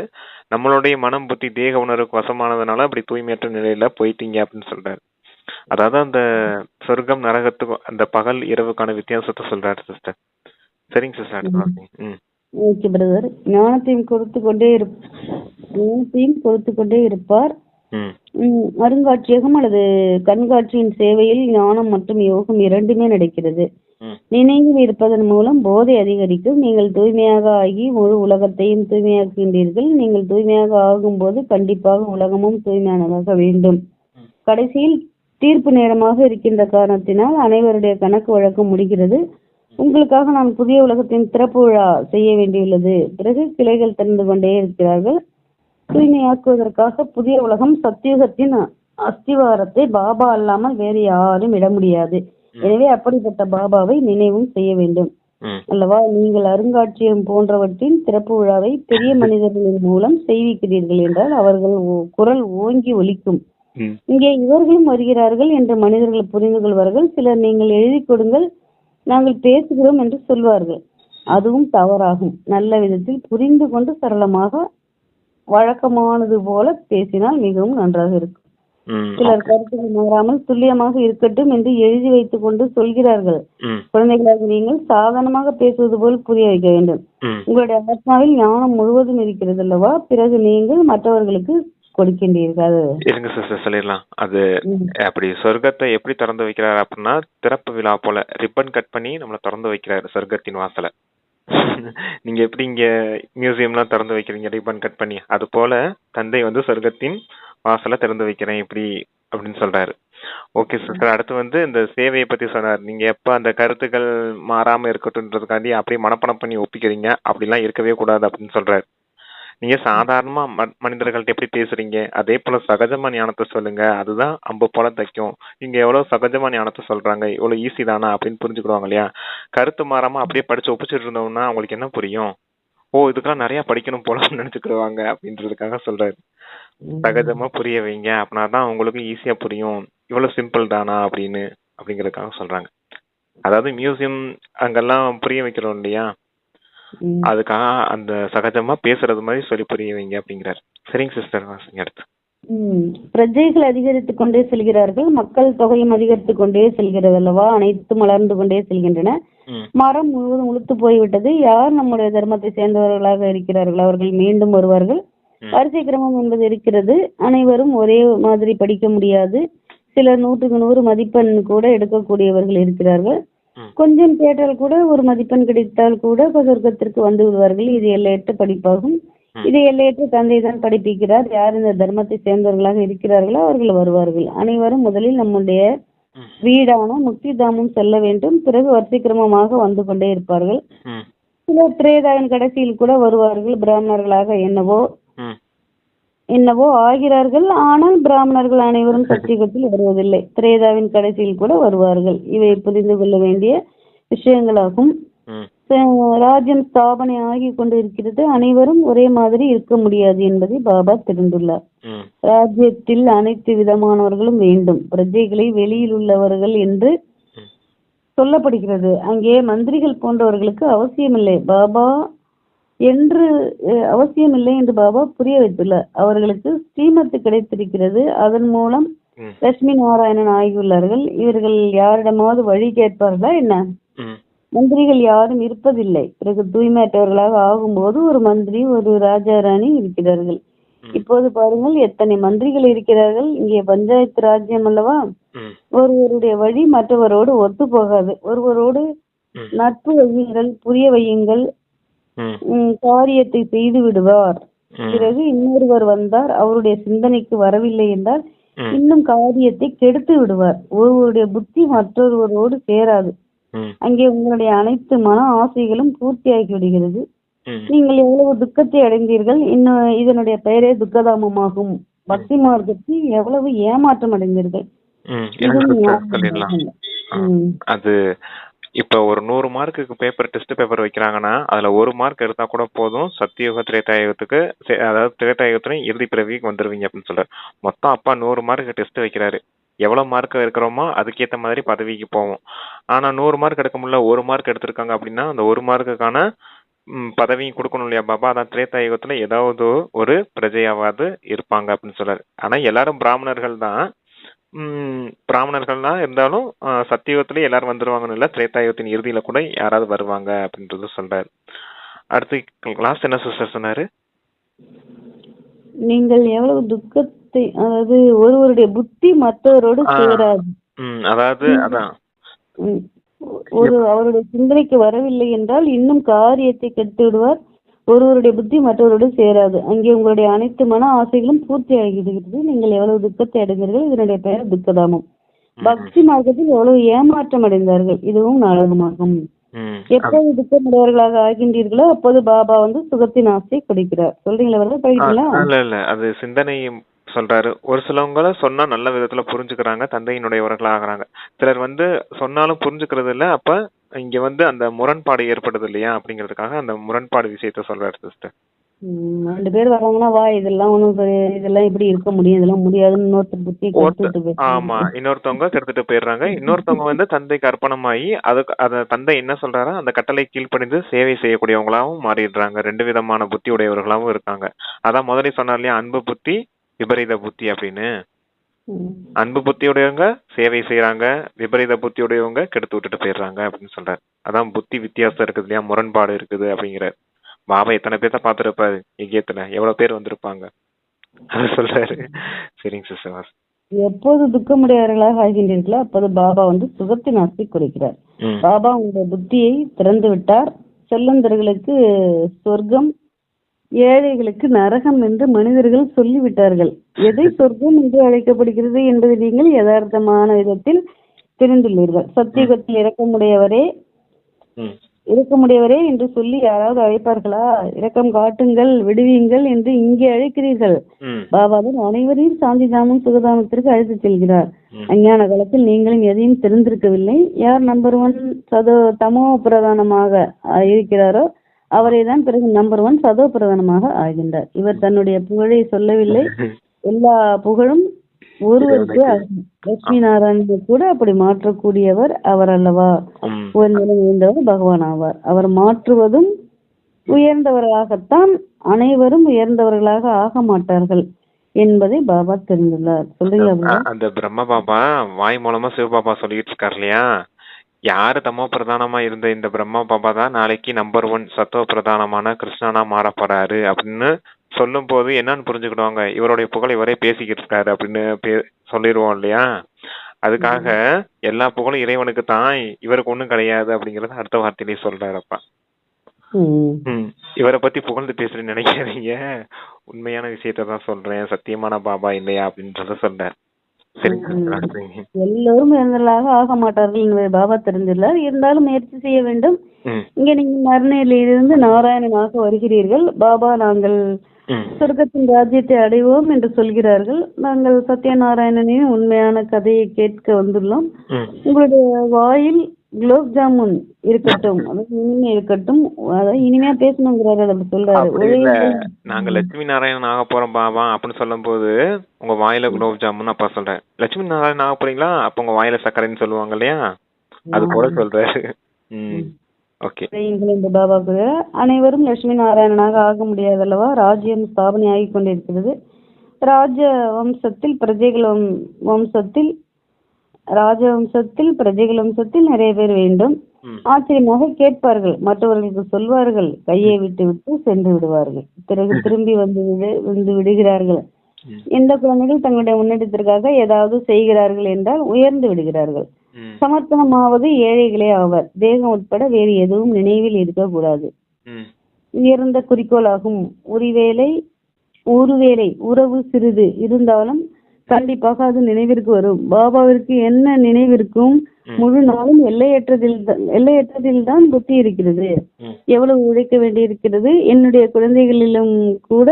Speaker 1: நம்மளுடைய மனம் புத்தி தேக உணர்வுக்கு வசமானதுனால அப்படி தூய்மையற்ற நிலையில போயிட்டீங்க அப்படின்னு சொல்றாரு. அதாவது அந்த சொர்க்கம் நரகத்துக்கு அந்த பகல் இரவுக்கான வித்தியாசத்தை சொல்றாரு சிஸ்டர். சரிங்க சிஸ்டர்.
Speaker 2: Okay brother. ஞானத்தையும் கொடுத்து கொண்டே இருப்பார். அருங்காட்சியகம் அல்லது கண்காட்சியின் சேவையில் ஞானம் மற்றும் யோகம் இரண்டுமே நடக்கிறது. நினைவில் இருப்பதன் மூலம் போதை அதிகரிக்கும். நீங்கள் தூய்மையாக ஆகி முழு உலகத்தையும் தூய்மையாக்குகின்றீர்கள். நீங்கள் தூய்மையாக ஆகும்போது கண்டிப்பாக உலகமும் தூய்மையானதாக வேண்டும். கடைசியில் தீர்ப்பு நேரமாக இருக்கின்ற காரணத்தினால் அனைவருடைய கணக்கு வழக்கம் முடிகிறது. உங்களுக்காக நான் புதிய உலகத்தின் திறப்பு விழா செய்ய வேண்டியுள்ளது. பிறகு கிளைகள் திறந்து கொண்டே இருக்கிறார்கள். தூய்மையாக்குவதற்காக புதிய உலகம் சத்தியுகத்தின் அஸ்திவாரத்தை பாபா அல்லாமல் வேறு யாரும் இட முடியாது. எனவே அப்படிப்பட்ட பாபாவை நினைவும் செய்ய வேண்டும் அல்லவா? நீங்கள் அருங்காட்சியகம் போன்றவற்றின் திறப்பு விழாவை பெரிய மனிதர்களின் மூலம் செய்விக்கிறீர்கள் என்றால் அவர்கள் குரல் ஓங்கி ஒலிக்கும். இங்கே இவர்களும் வருகிறார்கள் என்று மனிதர்கள் புரிந்து கொள்வார்கள். சிலர் நீங்கள் எழுதி கொடுங்கள், நாங்கள் பேசுகிறோம் என்று சொல்வார்கள். அதுவும் தவறாகும். நல்ல விதத்தில் புரிந்து கொண்டு சரளமாக வழக்கமானது போல பேசினால் மிகவும் நன்றாக இருக்கும். சிலர் கருத்துக்கள் மாறாமல் துல்லியமாக இருக்கட்டும் என்று எழுதி வைத்துக் கொண்டு சொல்கிறார்கள். குழந்தைகளாக நீங்கள் சாதாரணமாக பேசுவது போல் புரிய வைக்க வேண்டும். உங்களுடைய ஆத்மாவில் ஞானம் முழுவதும் இருக்கிறது அல்லவா, பிறகு நீங்கள் மற்றவர்களுக்கு கொடுக்கின்றீர்கள்.
Speaker 1: இருங்க சிஸ்டர் சொல்லிடலாம். அது அப்படி சொர்க்கத்தை எப்படி திறந்து வைக்கிறாரு அப்படின்னா, திறப்பு விழா போல ரிப்பன் கட் பண்ணி நம்மள திறந்து வைக்கிறாரு சொர்க்கத்தின் வாசலை. நீங்க எப்படி இங்க மியூசியம்லாம் திறந்து வைக்கிறீங்க ரிப்பன் கட் பண்ணி, அது போல தந்தை வந்து சொர்க்கத்தின் வாசலை திறந்து வைக்கிறேன் இப்படி அப்படின்னு சொல்றாரு. ஓகே சிஸ்டர், அடுத்து இந்த சேவையை பத்தி சொன்னார். நீங்க எப்ப அந்த கருத்துக்கள் மாறாம இருக்கட்டும்ன்றதுக்காண்டி அப்படியே மனப்பணம் பண்ணி ஒப்பிக்கிறீங்க, அப்படிலாம் இருக்கவே கூடாது அப்படின்னு சொல்றாரு. நீங்க சாதாரணமா மனிதர்கள்ட்ட எப்படி பேசுறீங்க அதே போல சகஜமா ஞானத்தை சொல்லுங்க, அதுதான் அம்பு போல தைக்கும். இங்க எவ்வளவு சகஜமா ஞானத்தை சொல்றாங்க, இவ்வளவு ஈஸி தானா அப்படின்னு புரிஞ்சுக்கிடுவாங்க இல்லையா. கருத்து மாறாம அப்படியே படிச்சு ஒப்பிச்சுட்டு இருந்தோம்னா அவங்களுக்கு என்ன புரியும்? ஓ இதுக்கெல்லாம் நிறைய படிக்கணும் போல நினைச்சுக்கிடுவாங்க அப்படின்றதுக்காக சொல்றாரு. சகஜமா புரிய வைங்க, அப்படின்னாதான் உங்களுக்கு ஈஸியா புரியும். இவ்வளவு சிம்பிள் தானா அப்படிங்கறதுக்காக சொல்றாங்க. அதாவது மியூசியம் அங்கெல்லாம் புரிய வைக்கிறோம் இல்லையா, அதுக்காக அந்த சகஜமா பேசுறது மாதிரி சொல்லி புரிய வைங்க அப்படிங்கிறார். சரிங்க சிஸ்டர், அடுத்து.
Speaker 2: பிரஜைகள் அதிகரித்துக் கொண்டே செல்கிறார்கள், மக்கள் தொகையும் அதிகரித்துக் கொண்டே செல்கிறது அல்லவா, அனைத்தும் வளர்ந்து கொண்டே செல்கின்றன. மரம் முழுவதும் உளுத்து போய்விட்டது. யார் நம்முடைய தர்மத்தை சேர்ந்தவர்களாக இருக்கிறார்கள் அவர்கள் மீண்டும் வருவார்கள். வரிசை கிரமம் என்பது இருக்கிறது. அனைவரும் ஒரே மாதிரி படிக்க முடியாது. சிலர் 100க்கு 100 மதிப்பெண் கூட எடுக்கக்கூடியவர்கள் இருக்கிறார்கள். கொஞ்சம் கேட்டால் கூட ஒரு மதிப்பெண் கிடைத்தால் கூட சொர்க்கத்திற்கு வந்து விடுவார்கள். இது எல்லையற்ற படிப்பாகும். இது எல்லையற்ற தந்தை தான் படிப்பிக்கிறார். யார் இந்த தர்மத்தை சேர்ந்தவர்களாக இருக்கிறார்களோ அவர்கள் வருவார்கள். அனைவரும் முதலில் நம்முடைய வீடான முக்தி தாமம் செல்ல வேண்டும். பிறகு வரிசை கிரமமாக வந்து கொண்டே இருப்பார்கள். சிலர் திரேதாவின் கடைசியில் கூட வருவார்கள். பிராமணர்களாக என்னவோ ஆகிறார்கள். ஆனால் பிராமணர்கள் அனைவரும் சத்தியுகத்தில் வருவதில்லை. திரேதாவின் கடைசியில் கூட வருவார்கள். இவை புரிந்து கொள்ள வேண்டிய விஷயங்களாகும். ராஜ்யம் ஸ்தாபனை ஆகி கொண்டு இருக்கிறது. அனைவரும் ஒரே மாதிரி இருக்க முடியாது என்பதை பாபா தெரிந்துள்ளார். ராஜ்யத்தில் அனைத்து விதமானவர்களும் வேண்டும். பிரஜைகளை வெளியில் உள்ளவர்கள் என்று சொல்லப்படுகிறது. அங்கே மந்திரிகள் போன்றவர்களுக்கு அவசியமில்லை என்று பாபா புரிய வைத்துள்ளார். அவர்களுக்கு ஸ்ரீமத்து கிடைத்திருக்கிறது. அதன் மூலம் லட்சுமி நாராயணன் ஆகியுள்ளார்கள். இவர்கள் யாரிடமாவது வழி கேட்பார்களா என்ன? மந்திரிகள் யாரும் இருப்பதில்லை. பிறகு தூய்மையற்றவர்களாக ஆகும்போது ஒரு மந்திரி ஒரு ராஜா ராணி இருக்கிறார்கள். இப்போது பாருங்கள் எத்தனை மந்திரிகள் இருக்கிறார்கள். இங்கே பஞ்சாயத்து ராஜ்யம் அல்லவா. ஒருவருடைய வழி மற்றவரோடு ஒத்து போகாது. ஒருவரோடு நட்பு வையுங்கள், புரிய வையுங்கள், காரியத்தை செய்து விடுவார். பிறகு இன்னொருவர் வந்தார், அவருடைய சிந்தனைக்கு வரவில்லை என்றால் இன்னும் காரியத்தை கெடுத்து விடுவார். ஒருவருடைய புத்தி மற்றொருவரோடு சேராது. அங்கே உங்களுடைய அனைத்து மன ஆசைகளும் பூர்த்தியாகி விடுகிறது. நீங்கள் எவ்வளவு துக்கத்தை அடைந்தீர்கள். இன்னும் இதனுடைய பெயரே துக்கதாமமாகும். பக்தி மார்க்கத்தில் எவ்வளவு ஏமாற்றம் அடைந்தீர்கள்.
Speaker 1: அது இப்ப ஒரு 100 மார்க்குக்கு டெஸ்ட் பேப்பர் வைக்கிறாங்கன்னா அதுல 1 மார்க் எடுத்தா கூட போதும், சத்தியுக திரேதாயுகத்துக்கு, அதாவது திரேதாயுகத்துலையும் இறுதி பிறவிக்கு வந்துருவீங்க அப்படின்னு சொல்றாரு. மொத்தம் அப்பா 100 மார்க்கு டெஸ்ட் வைக்கிறாரு. எவ்வளவு மார்க் இருக்கிறோமோ அதுக்கேற்ற மாதிரி பதவிக்கு போவோம். ஆனா 100 மார்க் எடுக்க முடியல, 1 மார்க் எடுத்திருக்காங்க அப்படின்னா அந்த 1 மார்க்குக்கான பதவியும் கொடுக்கணும் இல்லையா பாபா. அதான் திரேதாயுகத்துல ஏதாவது ஒரு பிரஜையாவது இருப்பாங்க அப்படின்னு சொல்றாரு. ஆனா எல்லாரும் பிராமணர்கள் தான். பிராமணர்கள்னா இருந்தாலும் சத்தியுகத்திலே எல்லாரும் வந்துருவாங்கன்னு இல்ல, திரேதாயுகத்தின் இறுதியில கூட யாராவது வருவாங்க அப்படின்றது சொல்றாரு. அடுத்து லாஸ்ட் என்ன சிஸ்டர் சொன்னாரு?
Speaker 2: நீங்கள் எவ்வளவு துக்கத்தை, அதாவது ஒருவருடைய புத்தி மற்றவரோடு சேராது.
Speaker 1: அதாவது அதான்
Speaker 2: அவருடைய சிந்தனைக்கு வரவில்லை என்றால் இன்னும் காரியத்தை கெடுத்து விடுவார். ஒருவருடைய புத்தி மற்றவரோடு சேராது. அங்கே உங்களுடைய அனைத்து மன ஆசைகளும் பூர்த்தி ஆகிவிடுகிறது. நீங்கள் எவ்வளவு துக்கத்தை அடைந்தீர்கள். இதனுடைய பெயர் துக்கதாமம். பக்தி மார்க்கத்தில் எவ்வளவு ஏமாற்றம் அடைந்தார்கள். இதுவும் நாடகமாகும். எப்போது துக்கமுடையவர்களாக ஆகின்றீர்களோ அப்போது பாபா சுகத்தின் ஆசையை கொடுக்கிறார். சொல்றீங்களா? படிக்கிறீங்களா?
Speaker 1: இல்ல அது சிந்தனை சொல்றாரு. ஒரு சிலவங்கள சொன்னா நல்ல விதத்துல புரிஞ்சுக்கிறாங்க, தந்தையினுடையவர்களா ஆகுறாங்க. சிலர் சொன்னாலும் புரிஞ்சுக்கிறது இல்ல. அப்ப இங்க அந்த முரண்பாடு ஏற்படுது இல்லையா, அப்படிங்கிறதுக்காக அந்த முரண்பாடு விஷயத்த சொல்றாரு சிஸ்டர்.
Speaker 2: 2 பேர் வர்றாங்கன்னா, வா இதெல்லாம் ஒண்ணும் இதெல்லாம் எப்படி இருக்க முடியும்? இதெல்லாம் முடியாதுன்னு இன்னொருத்தர் புத்திய கெடுத்து விட்டு
Speaker 1: ஆமா.
Speaker 2: போயிட்டாங்க.
Speaker 1: இன்னொருத்தவங்க கெடுத்துட்டு போயிடுறாங்க. இன்னொருத்தவங்க வந்து தந்தைக்கு அர்ப்பணமாயி, அத தந்தை என்ன சொல்றாரோ அந்த கட்டளை கீழ்ப்படிந்து சேவை செய்யக்கூடியவங்களாவும் மாறிடுறாங்க. 2 விதமான புத்தி உடையவர்களாவும் இருக்காங்க. அதான் முதலே சொன்னார் இல்லையா, அன்பு புத்தி, விபரீத புத்தி அப்படின்னு.
Speaker 2: ம்.
Speaker 1: அன்பு புத்தியுடையவங்க சேவை செய்யறாங்க, விபரீத புத்தியுடையவங்க கெடுத்து விட்டுட்டு போயிடுறாங்க அப்படின்னு சொல்றாரு. அதான் புத்தி வித்தியாசம் இருக்குது இல்லையா, முரண்பாடு இருக்குது அப்படிங்கிறார். பாபா எத்தனை பேர்த்த பாத்துருப்பாரு எங்கேயத்துல, எவ்வளவு பேர் வந்திருப்பாங்க அது சொல்றாரு. சரிங்க சிஸ்டர்.
Speaker 2: எப்போது துக்கமுடையவர்களாக ஆகின்றீர்களோ அப்போது பாபா வந்து சுகத்தின் ஆசை குறைக்கிறார். பாபா உங்களுடைய புத்தியை திறந்து விட்டார். செல்லந்தர்களுக்கு சொர்க்கம், ஏழைகளுக்கு நரகம் என்று மனிதர்கள் சொல்லிவிட்டார்கள். எதை சொர்க்கம் என்று அழைக்கப்படுகிறது என்பதை நீங்கள் யதார்த்தமான விதத்தில் தெரிந்துள்ளீர்கள். சத்தியுகத்தில் இரக்கமுடையவரே என்று சொல்லி யாராவது அழைப்பார்களா? இரக்கம் காட்டுங்கள், விடுவீங்கள் என்று இங்கே அழைக்கிறீர்கள். பாபாவின் அனைவரையும் சாந்திதாமம் சுகதாமத்திற்கு அழைத்து செல்கிறார். அஞ்ஞான காலத்தில் நீங்களும் எதையும் தெரிந்திருக்கவில்லை. யார் நம்பர் 1 தமோ பிரதானமாக இருக்கிறாரோ அவரை தான் பிறகு நம்பர் 1 சதோ பிரதானமாக ஆகின்றார். இவர் தன்னுடைய புகழை சொல்லவில்லை. எல்லா புகழும் ஒருவருக்கு. லட்சுமி நாராயணனை கூட அப்படி மாற்றக்கூடியவர் அவர் அல்லவா? உயர்ந்தவர் பகவான் ஆவார். அவர் மாற்றுவதும் உயர்ந்தவர்களாகத்தான், அனைவரும் உயர்ந்தவர்களாக ஆக மாட்டார்கள் என்பதை பாபா தெரிந்துள்ளார். சொல்றீங்களா?
Speaker 1: அந்த பிரம்ம பாபா வாய் மூலமா சிவபாபா சொல்லிட்டு இருக்காரு இல்லையா, யாரு தமோ பிரதானமா இருந்த இந்த பிரம்மா பாபா தான் நாளைக்கு நம்பர் 1 சத்துவ பிரதானமான கிருஷ்ணனா மாறப்படாரு அப்படின்னு சொல்லும் போது என்னன்னு புரிஞ்சுக்கிடுவாங்க, இவருடைய புகழ் இவரே பேசிக்கிட்டு இருக்காரு அப்படின்னு சொல்லிடுவோம் இல்லையா. அதுக்காக எல்லா புகழும் இறைவனுக்கு தான், இவருக்கு ஒண்ணும் கிடையாது அப்படிங்கறத அடுத்த வார்த்தையிலேயே சொல்றாருப்பா. இவரை பத்தி புகழ்ந்து பேசுறேன்னு நினைக்காதீங்க, உண்மையான விஷயத்த தான் சொல்றேன், சத்தியமான பாபா இல்லையா அப்படின்றத சொல்றேன்.
Speaker 2: எல்லோரும் இறந்தலாக ஆக மாட்டார்கள் என்பதை பாபா தெரிந்துள்ளார். இருந்தாலும் முயற்சி செய்ய வேண்டும். இங்க நீங்க மறுநிலையிலிருந்து நாராயணனாக வருகிறீர்கள். பாபா நாங்கள் சொர்க்கத்தின் ராஜ்யத்தை அடைவோம் என்று சொல்கிறார்கள். நாங்கள் சத்யநாராயணனின் உண்மையான கதையை கேட்க வந்துள்ளோம். உங்களுடைய வாயில் குலோப் ஜாமுன் இருக்கட்டும், அதாவது இனிமே இருக்கட்டும், அதாவது இனிமையா பேசணுங்கிறாரு அப்படி சொல்றாரு.
Speaker 1: நாங்க லட்சுமி நாராயணன் ஆக போறோம் பாபா அப்படின்னு சொல்லும் போது உங்க வாயில குலோப் ஜாமுன் அப்பா சொல்றேன். லட்சுமி நாராயணன் ஆக போறீங்களா, அப்ப உங்க வாயில சர்க்கரைன்னு சொல்லுவாங்க இல்லையா, அது போல சொல்றாரு.
Speaker 2: பாபாக்கு அனைவரும் லட்சுமி நாராயணனாக ஆக முடியாதல்லவா? ராஜ்யம் ஸ்தாபனை ஆகி கொண்டிருக்கிறது. ராஜவம்சத்தில் பிரஜைகள் வம்சத்தில் நிறைய பேர் வேண்டும். ஆச்சரியமாக கேட்பார்கள், மற்றவர்களுக்கு சொல்வார்கள், கையை விட்டு விட்டு சென்று விடுவார்கள், பிறகு திரும்பி வந்து விடுகிறார்கள். எந்த குழந்தைகள் தங்களுடைய முன்னேற்றத்திற்காக ஏதாவது செய்கிறார்கள் என்றால் உயர்ந்து விடுகிறார்கள். சமர்ப்பணமாவது ஏழைகளே ஆவர். தேகம் உட்பட வேறு எதுவும் நினைவில் இருக்கக்கூடாது. உயர்ந்த குறிக்கோளாகும். ஒருவேளை உறவு சிறிது இருந்தாலும் கண்டிப்பாக அது நினைவிற்கு வரும். பாபாவிற்கு என்ன நினைவிற்கும்? முழு நாளும் எல்லையற்றதில் தான் புத்தி இருக்கிறது. எவ்வளவு உழைக்க வேண்டியிருக்கிறது. என்னுடைய குழந்தைகளிலும் கூட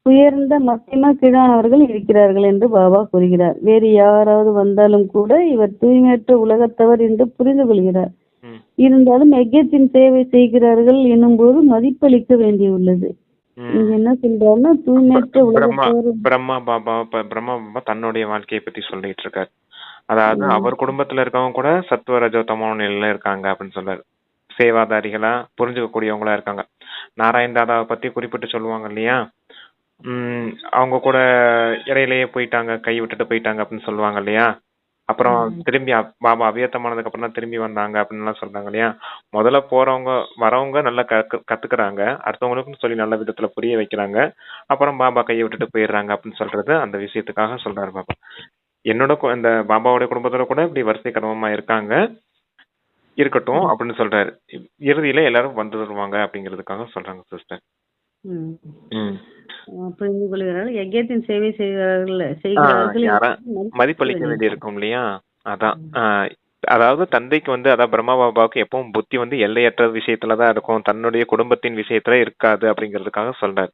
Speaker 2: உயர்ந்த மத்தியமா கீழானவர்கள் இருக்கிறார்கள் என்று பாபா கூறுகிறார். வேறு யாராவது வந்தாலும் கூட இவர் தூய்மையற்ற உலகத்தவர் என்று புரிந்து கொள்கிறார். இருந்தாலும் யஜ்யத்தின் சேவை செய்கிறார்கள் என்னும் போது மதிப்பளிக்க வேண்டியுள்ளது. நீங்க என்ன சொல்றாருன்னா, தூய்மையற்ற உலகத்தவர்.
Speaker 1: பிரம்மா பாபா தன்னுடைய வாழ்க்கையை பத்தி சொல்லிட்டு இருக்காரு. அதாவது அவர் குடும்பத்துல இருக்கவங்க கூட சத்துவ ரஜோத்தம நிலையில இருக்காங்க அப்படின்னு சொல்றாரு. சேவாதாரிகளா புரிஞ்சுக்க கூடியவங்களா இருக்காங்க. நாராயண் தாதாவை பத்தி குறிப்பிட்டு சொல்லுவாங்க இல்லையா, அவங்க கூட இடையிலேயே போயிட்டாங்க, கை விட்டுட்டு போயிட்டாங்க அப்படின்னு சொல்லுவாங்க இல்லையா. அப்புறம் திரும்பி பாபா அவ்வியத்தமானதுக்கு அப்புறம் தான் திரும்பி வந்தாங்க அப்படின்னு எல்லாம் சொல்றாங்க இல்லையா. முதல்ல வரவங்க நல்லா கத்துக்கிறாங்க, அடுத்தவங்களுக்கும் சொல்லி நல்ல விதத்துல புரிய வைக்கிறாங்க, அப்புறம் பாபா கையை விட்டுட்டு போயிடுறாங்க அப்படின்னு சொல்றது அந்த விஷயத்துக்காக சொல்றாரு பாபா. என்னோட இந்த பாபாவோட குடும்பத்தோட கூட இப்படி வரிசை கிரமமா இருக்கட்டும் அப்படின்னு சொல்றாரு. இறுதியில எல்லாரும் வந்து வருவாங்க அப்படிங்கிறதுக்காக சொல்றாங்க சிஸ்டர்.
Speaker 2: புரிந்து கொள்கிறார்கள். யஜ்யத்தின் சேவை
Speaker 1: மதிப்பளிக்க வேண்டி இருக்கும் இல்லையா. அதான் அதாவது தந்தைக்கு அதான் பிரம்மா பாபாவுக்கு எப்பவும் புத்தி எல்லையற்ற விஷயத்துலதான் இருக்கும், தன்னுடைய குடும்பத்தின் விஷயத்துல இருக்காது அப்படிங்கிறதுக்காக சொல்றாரு.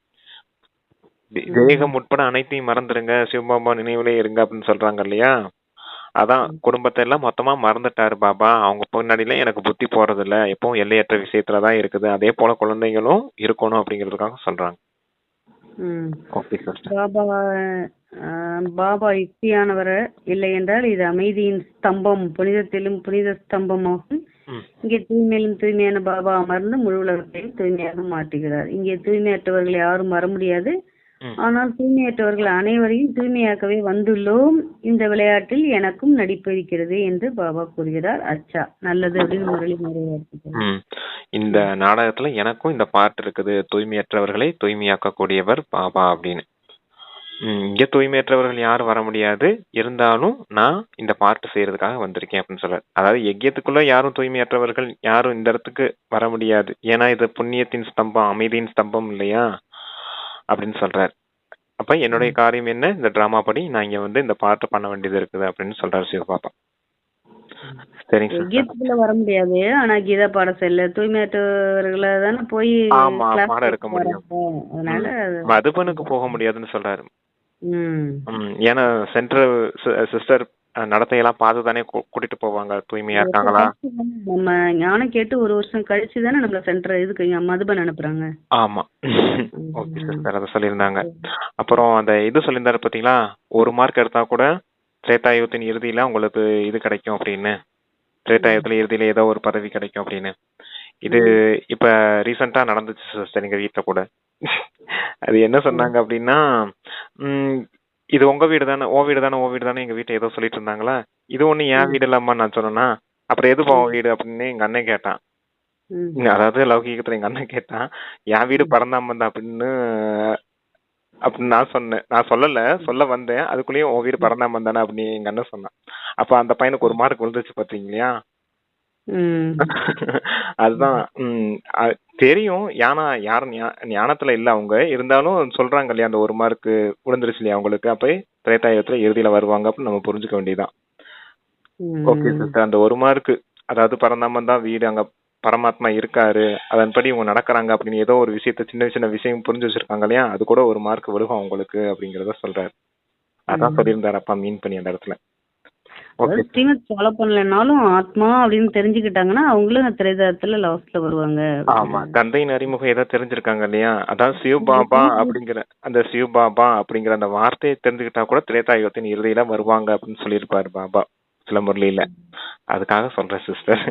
Speaker 1: தேகம் உட்பட அனைத்தையும் மறந்துருங்க, சிவபாபா நினைவுலே இருங்க அப்படின்னு சொல்றாங்க இல்லையா. அதான் குடும்பத்தை எல்லாம் மொத்தமா மறந்துட்டாரு பாபா. அவங்க பின்னாடிலாம் எனக்கு புத்தி போறது இல்ல, எப்பவும் எல்லையற்ற விஷயத்துலதான் இருக்குது. அதே போல குழந்தைகளும் இருக்கணும் அப்படிங்கிறதுக்காக சொல்றாங்க.
Speaker 2: ம்.
Speaker 1: Okay sister.
Speaker 2: பாபா பாபா யுக்தியானவர் இல்லை என்றால் இது அமைதியின் ஸ்தம்பம், புனிதத்திலும் புனித ஸ்தம்பமாகும்.
Speaker 1: ம்.
Speaker 2: இங்கே தூய்மையிலும் தூய்மையான பாபா அமர்ந்து முழு உலகத்தையும் தூய்மையாக மாற்றுகிறார். இங்கே தூய்மையற்றவர்கள் யாரும் வர முடியாது.
Speaker 1: ம்.
Speaker 2: ஆனால் தூய்மையற்றவர்கள் அனைவரையும் தூய்மையாக்கவே வந்துள்ளோம். இந்த விளையாட்டில் எனக்கும் நடிப்பு இருக்கிறது என்று பாபா கூறுகிறார். அச்சா, நல்லது அப்படின்னு முரளி நிறைவேற்றுகிறார்.
Speaker 1: ம். இந்த நாடகத்துல எனக்கும் இந்த பாட்டு இருக்குது, தூய்மையற்றவர்களை தூய்மையாக்கக்கூடியவர் பாபா அப்படின்னு. இங்க தூய்மையற்றவர்கள் யாரும் வர முடியாது, இருந்தாலும் நான் இந்த பாட்டு செய்யறதுக்காக வந்திருக்கேன் அப்படின்னு சொல்றாரு. அதாவது யஜ்யத்துக்குள்ள யாரும் தூய்மையற்றவர்கள் யாரும் இந்த இடத்துக்கு வர முடியாது, ஏன்னா இது புண்ணியத்தின் ஸ்தம்பம், அமைதியின் ஸ்தம்பம் இல்லையா அப்படின்னு சொல்றாரு. அப்ப என்னுடைய காரியம் என்ன, இந்த டிராமா படி நான் இங்க வந்து இந்த பாட்டு பண்ண வேண்டியது இருக்குது அப்படின்னு சொல்றாரு சிவபாபா. சரிங்க சிஸ்டர்.
Speaker 2: யஜ்யத்துக்குள்ள வர முடியாது, ஆனா கீதா பாடசாலையில தூய்மையற்றவர்களை தானே போய்
Speaker 1: ஆமா,
Speaker 2: கிளாஸ்
Speaker 1: பாடம் எடுக்க முடியும்.
Speaker 2: அதனால
Speaker 1: மதுபனுக்கு போக முடியாதுன்னு சொல்றாரு.
Speaker 2: ம்.
Speaker 1: ஏன்னா சென்ட்ரல் சிஸ்டர் நடத்தையெல்லாம் பார்த்து தானே கூட்டிட்டு போவாங்க, தூய்மையா இருக்காங்களா.
Speaker 2: நம்ம ஞானம் கேட்டு ஒரு வருஷம் கழிச்சு தானே நம்மள சென்டர் இதுக்கு மதுபன் அனுப்புறாங்க.
Speaker 1: ஆமா. ஓகே சிஸ்டர், அதை சொல்லியிருந்தாங்க. அப்புறம் அந்த இது சொல்லியிருந்தாரு பாத்தீங்களா, 1 மார்க் எடுத்தா கூட திரேதாயுகத்தின் இறுதியில உங்களுக்கு இது கிடைக்கும் அப்படின்னு, திரேதாயுகத்துல இறுதியில ஏதோ ஒரு பதவி கிடைக்கும் அப்படின்னு. இது இப்ப ரீசெண்டா நடந்துச்சு சிஸ்டர் எங்க வீட்டுல கூட. அது என்ன சொன்னாங்க அப்படின்னா, இது உங்க வீடு தானே, ஓ வீடு தானே, ஓ வீடு தானே எங்க வீட்டை ஏதோ சொல்லிட்டு இருந்தாங்களா. இது ஒண்ணு என் வீடு இல்லாம நான் சொன்னேன்னா, அப்புறம் எதுப்பா உன் வீடு அப்படின்னு எங்க அண்ணன் கேட்டான். அதாவது லௌகீகத்துல எங்க அண்ணன் கேட்டான், என் வீடு பரந்தாமன் தான் அப்படின்னு நான் சொன்னேன். நான் சொல்ல வந்தேன், அதுக்குள்ளேயும் உன் வீடு பரந்தாமன் தானே அப்படின்னு எங்க அண்ணன் சொன்னான். அப்ப அந்த பையனுக்கு 1 மார்க் விழுந்துச்சு பாத்தீங்களா. அதுதான் தெரியும், யாரும் ஞானத்துல இல்ல அவங்க, இருந்தாலும் சொல்றாங்க இல்லையா, அந்த 1 மார்க் விழுந்துருச்சு இல்லையா அவங்களுக்கு, அப்ப திரேதாயுகத்துல இறுதியில வருவாங்க அப்படின்னு நம்ம புரிஞ்சுக்க வேண்டியதான். ஓகே சிஸ்டர், அந்த 1 மார்க், அதாவது பரந்தாமன் தான் வீடு, அங்க பரமாத்மா இருக்காரு, அதன்படி இவங்க நடக்கிறாங்க அப்படின்னு ஏதோ ஒரு விஷயத்த சின்ன சின்ன விஷயம் புரிஞ்சு வச்சிருக்காங்க இல்லையா, அது கூட 1 மார்க் விழுகும் அவங்களுக்கு அப்படிங்கறத சொல்றாரு. அதான் சொல்லியிருந்தாரு அப்பா மீன் பண்ணி அந்த இடத்துல.
Speaker 2: ஃபாலோ பண்ணலனாலும் ஆத்மா அப்படின்னு தெரிஞ்சுக்கிட்டாங்கன்னா அவங்களும் திரேதாயத்துல லாஸ்ட்ல வருவாங்க.
Speaker 1: ஆமா, தந்தையின் அறிமுகம் ஏதோ தெரிஞ்சிருக்காங்க இல்லையா, அதான் சிவபாபா அப்படிங்கிற அந்த சிவபாபா அப்படிங்கிற அந்த வார்த்தையை தெரிஞ்சுக்கிட்டா கூட திரேதாயுகத்தின் இறுதியில வருவாங்க அப்படின்னு சொல்லியிருப்பாரு பாபா சில முரளியில. அதுக்காக சொல்றேன் சிஸ்டர்.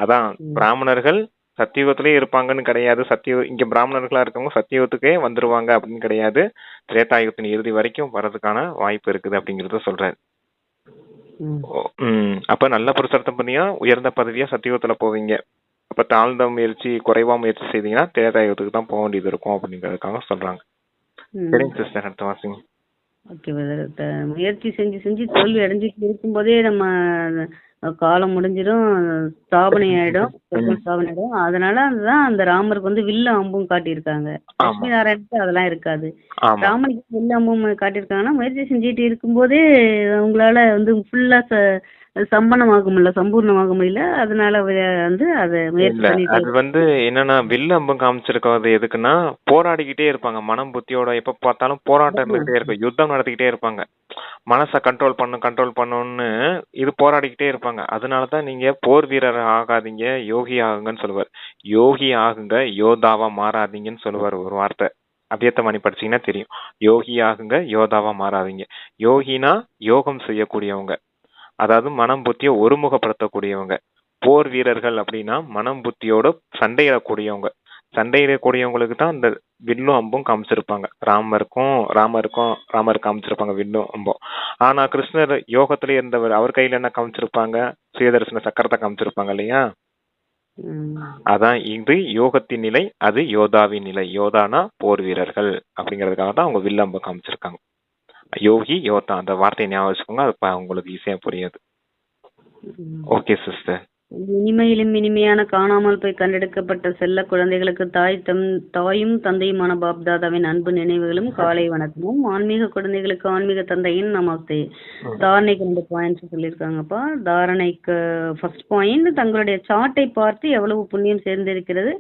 Speaker 1: அதான் பிராமணர்கள் சத்தியுகத்திலே இருப்பாங்கன்னு கிடையாது, இங்க பிராமணர்களா இருக்கவங்க சத்தியுகத்துக்கே வந்துருவாங்க அப்படின்னு கிடையாது, திரேதாயுகத்தின் இறுதி வரைக்கும் வர்றதுக்கான வாய்ப்பு இருக்குது அப்படிங்கறத சொல்றாரு. அப்ப நல்ல புருஷார்த்தம் பண்ணியா உயர்ந்த பதவியா சத்தியுகத்துல போவீங்க, அப்ப தாழ்ந்த முயற்சி குறைவா முயற்சி செய்தீங்கன்னா திரேதாயுகத்துக்கு தான் போக வேண்டியது இருக்கும் அப்படிங்கறதுக்காக சொல்றாங்க. சரிங்க சிஸ்டர், அடுத்த வாசிங்க.
Speaker 2: ஓகே, முயற்சி செஞ்சு தோல்வி அடைஞ்சிட்டு இருக்கும் போதே நம்ம காலம் முடிஞ்சிடும், ஸ்தாபனை ஆயிடும். அதனால அதுதான் அந்த ராமருக்கு வந்து வில்லு அம்பும் காட்டியிருக்காங்க. லட்சுமி நாராயணனுக்கு அதெல்லாம் இருக்காது. ராமனுக்கு வில்லு அம்பும் காட்டியிருக்காங்கன்னா முயற்சி செஞ்சுட்டு இருக்கும் போதே உங்களால வந்து ஃபுல்லா சம்பூர்ணமாக முடியல, அதனால வந்து அதை முயற்சி பண்ணிட்டு.
Speaker 1: அது வந்து என்னன்னா வில்லு அம்பும் காமிச்சிருக்கிறது எதுக்குன்னா, போராடிக்கிட்டே இருப்பாங்க மனம் புத்தியோட, எப்ப பார்த்தாலும் போராட்டம் இருந்துகிட்டே இருக்கும், யுத்தம் நடத்திக்கிட்டே இருப்பாங்க, மனசை கண்ட்ரோல் பண்ணணும்னு இது போராடிக்கிட்டே இருப்பாங்க. அதனாலதான் நீங்க போர் வீரர் ஆகாதீங்க, யோகி ஆகுங்கன்னு சொல்லுவார். யோகி ஆகுங்க, யோதாவா மாறாதீங்கன்னு சொல்லுவார் ஒரு வார்த்தை. அபியத்தமணி படிச்சீங்கன்னா தெரியும். யோகி ஆகுங்க, யோதாவா மாறாதீங்க. யோகினா யோகம் செய்யக்கூடியவங்க, அதாவது மனம் புத்தியை ஒருமுகப்படுத்தக்கூடியவங்க. போர் வீரர்கள் அப்படின்னா மனம் புத்தியோட சண்டையிடக்கூடியவங்களுக்கு தான் அந்த வில்லும் அம்பும் காமிச்சிருப்பாங்க. ராமர் காமிச்சிருப்பாங்க வில்லும் அம்பும். ஆனா கிருஷ்ணர் யோகத்திலே இருந்தவர், அவர் கையில என்ன காமிச்சிருப்பாங்க, சுயதர்சன சக்கரத்தை காமிச்சிருப்பாங்க இல்லையா. அதான் இது யோகத்தின் நிலை, அது யோதாவின் நிலை. யோதானா போர் வீரர்கள் அப்படிங்கறதுக்காக தான் அவங்க வில்லம்பு காமிச்சிருக்காங்க. யோகி யோதா அந்த வார்த்தையை ஞாபகம் வச்சுக்கோங்க, அது உங்களுக்கு ஈஸியா புரியாது. Okay sister.
Speaker 2: இனிமையிலும் இனிமையான காணாமல் போய் கண்டெடுக்கப்பட்ட செல்ல குழந்தைகளுக்கு தாயும் தந்தையுமான பாப்தாதாவின் அன்பு நினைவுகளும் காலை வணக்கமும். ஆன்மீக குழந்தைகளுக்கு ஆன்மீக தந்தையின் நமஸ்தே. தாரணைக்கு 2 பாயிண்ட்ஸ் சொல்லியிருக்காங்கப்பா. தாரணைக்கு ஃபர்ஸ்ட் பாயிண்ட், தங்களுடைய சார்ட்டை பார்த்து எவ்வளவு புண்ணியம் சேர்ந்திருக்கிறது,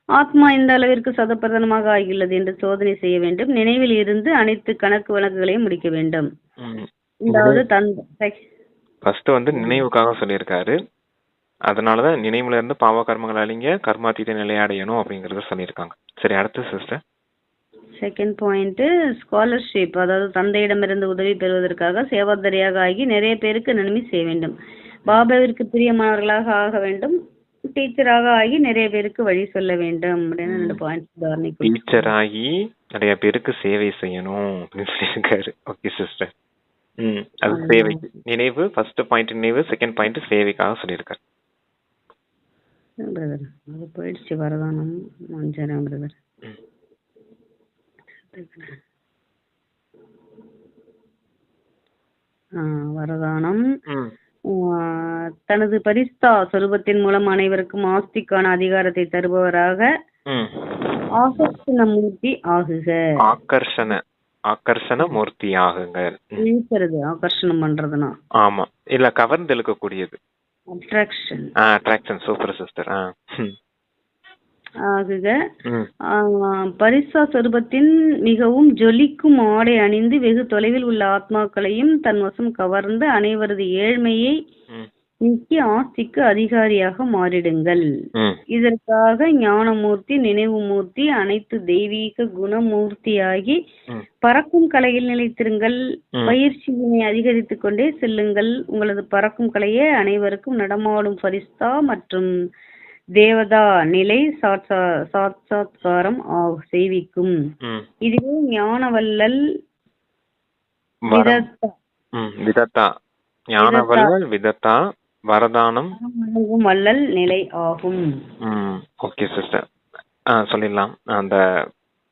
Speaker 2: ஆத்மா இந்த அளவிற்கு சதப்பிரதமாக ஆகியுள்ளது என்று சோதனை செய்ய வேண்டும். நினைவில் இருந்து அனைத்து கணக்கு வழக்குகளையும் முடிக்க வேண்டும்.
Speaker 1: ஃபர்ஸ்ட் வந்து நினைவுக்காக சொல்லியிருக்காரு, அதனாலதான் நினைவுல இருந்து பாவ கர்மங்கள் அழிங்க கர்மாத்தீத நிலையை அடையணும் அப்படிங்கறத சொல்லியிருக்காங்க. சரி, அடுத்து சிஸ்டர்.
Speaker 2: செகண்ட் பாயிண்ட் ஸ்காலர்ஷிப், அதாவது தந்தையிடமிருந்து உதவி பெறுவதற்காக சேவாதாரியாக ஆகி நிறைய பேருக்கு நன்மை செய்ய வேண்டும். பாபாவிற்கு பிரியமானவர்களாக ஆக வேண்டும். டீச்சராக ஆகி நிறைய பேருக்கு வழி சொல்ல வேண்டும் அப்படின்னு 2 பாயிண்ட்ஸ் தாரணை
Speaker 1: டீச்சர் ஆகி நிறைய பேருக்கு சேவை செய்யணும் அப்படின்னு சொல்லியிருக்காரு. Okay sister. அது சேவை நினைவு. ஃபர்ஸ்ட் பாயிண்ட் நினைவு, செகண்ட் பாயிண்ட் சேவைக்காக சொல்லியிருக்காரு.
Speaker 2: பிரதர். அது போயிடுச்சு. வரதானம் மஞ்சரம் பிரதர். வரதானம் தனது பரிஸ்தா சொரூபத்தின் மூலம் அனைவருக்கும் ஆஸ்திக்கான அதிகாரத்தை தருபவராக ஆகர்ஷணமூர்த்தி ஆகுக.
Speaker 1: ஆகர்ஷண மூர்த்தி ஆகுங்க.
Speaker 2: ஆகர்ஷணம் பண்றதுனா
Speaker 1: ஆமா, இல்ல கவர்ந்து இழுக்கக்கூடியது.
Speaker 2: அட்ராக்ஷன்.
Speaker 1: Super sister.
Speaker 2: ஆகுக. பரிசா சொரூபத்தின் மிகவும் ஜொலிக்கும் ஆடை அணிந்து வெகு தொலைவில் உள்ள ஆத்மாக்களையும் தன் வசம் கவர்ந்து அனைவரது ஏழ்மையை நீக்கி ஆஸ்திக்கு அதிகாரியாக மாறிடுங்கள். இதற்காக ஞானமூர்த்தி, நினைவு மூர்த்தி, அனைத்து தெய்வீக குணமூர்த்தியாகி பறக்கும் கலையில் நிலைத்திருங்கள். பயிற்சியினை அதிகரித்துக் கொண்டே செல்லுங்கள். உங்களது பறக்கும் கலையை அனைவருக்கும் நடமாடும் பரிஸ்தா மற்றும் தேவதா நிலை சாட்சாத்காரம் செய்விக்கும். இதுவே ஞானவல்லல்
Speaker 1: விதத்தா வரதானம்
Speaker 2: வல்லல் நிலை ஆகும்.
Speaker 1: ஓகே சிஸ்டர், சொல்லிடலாம். அந்த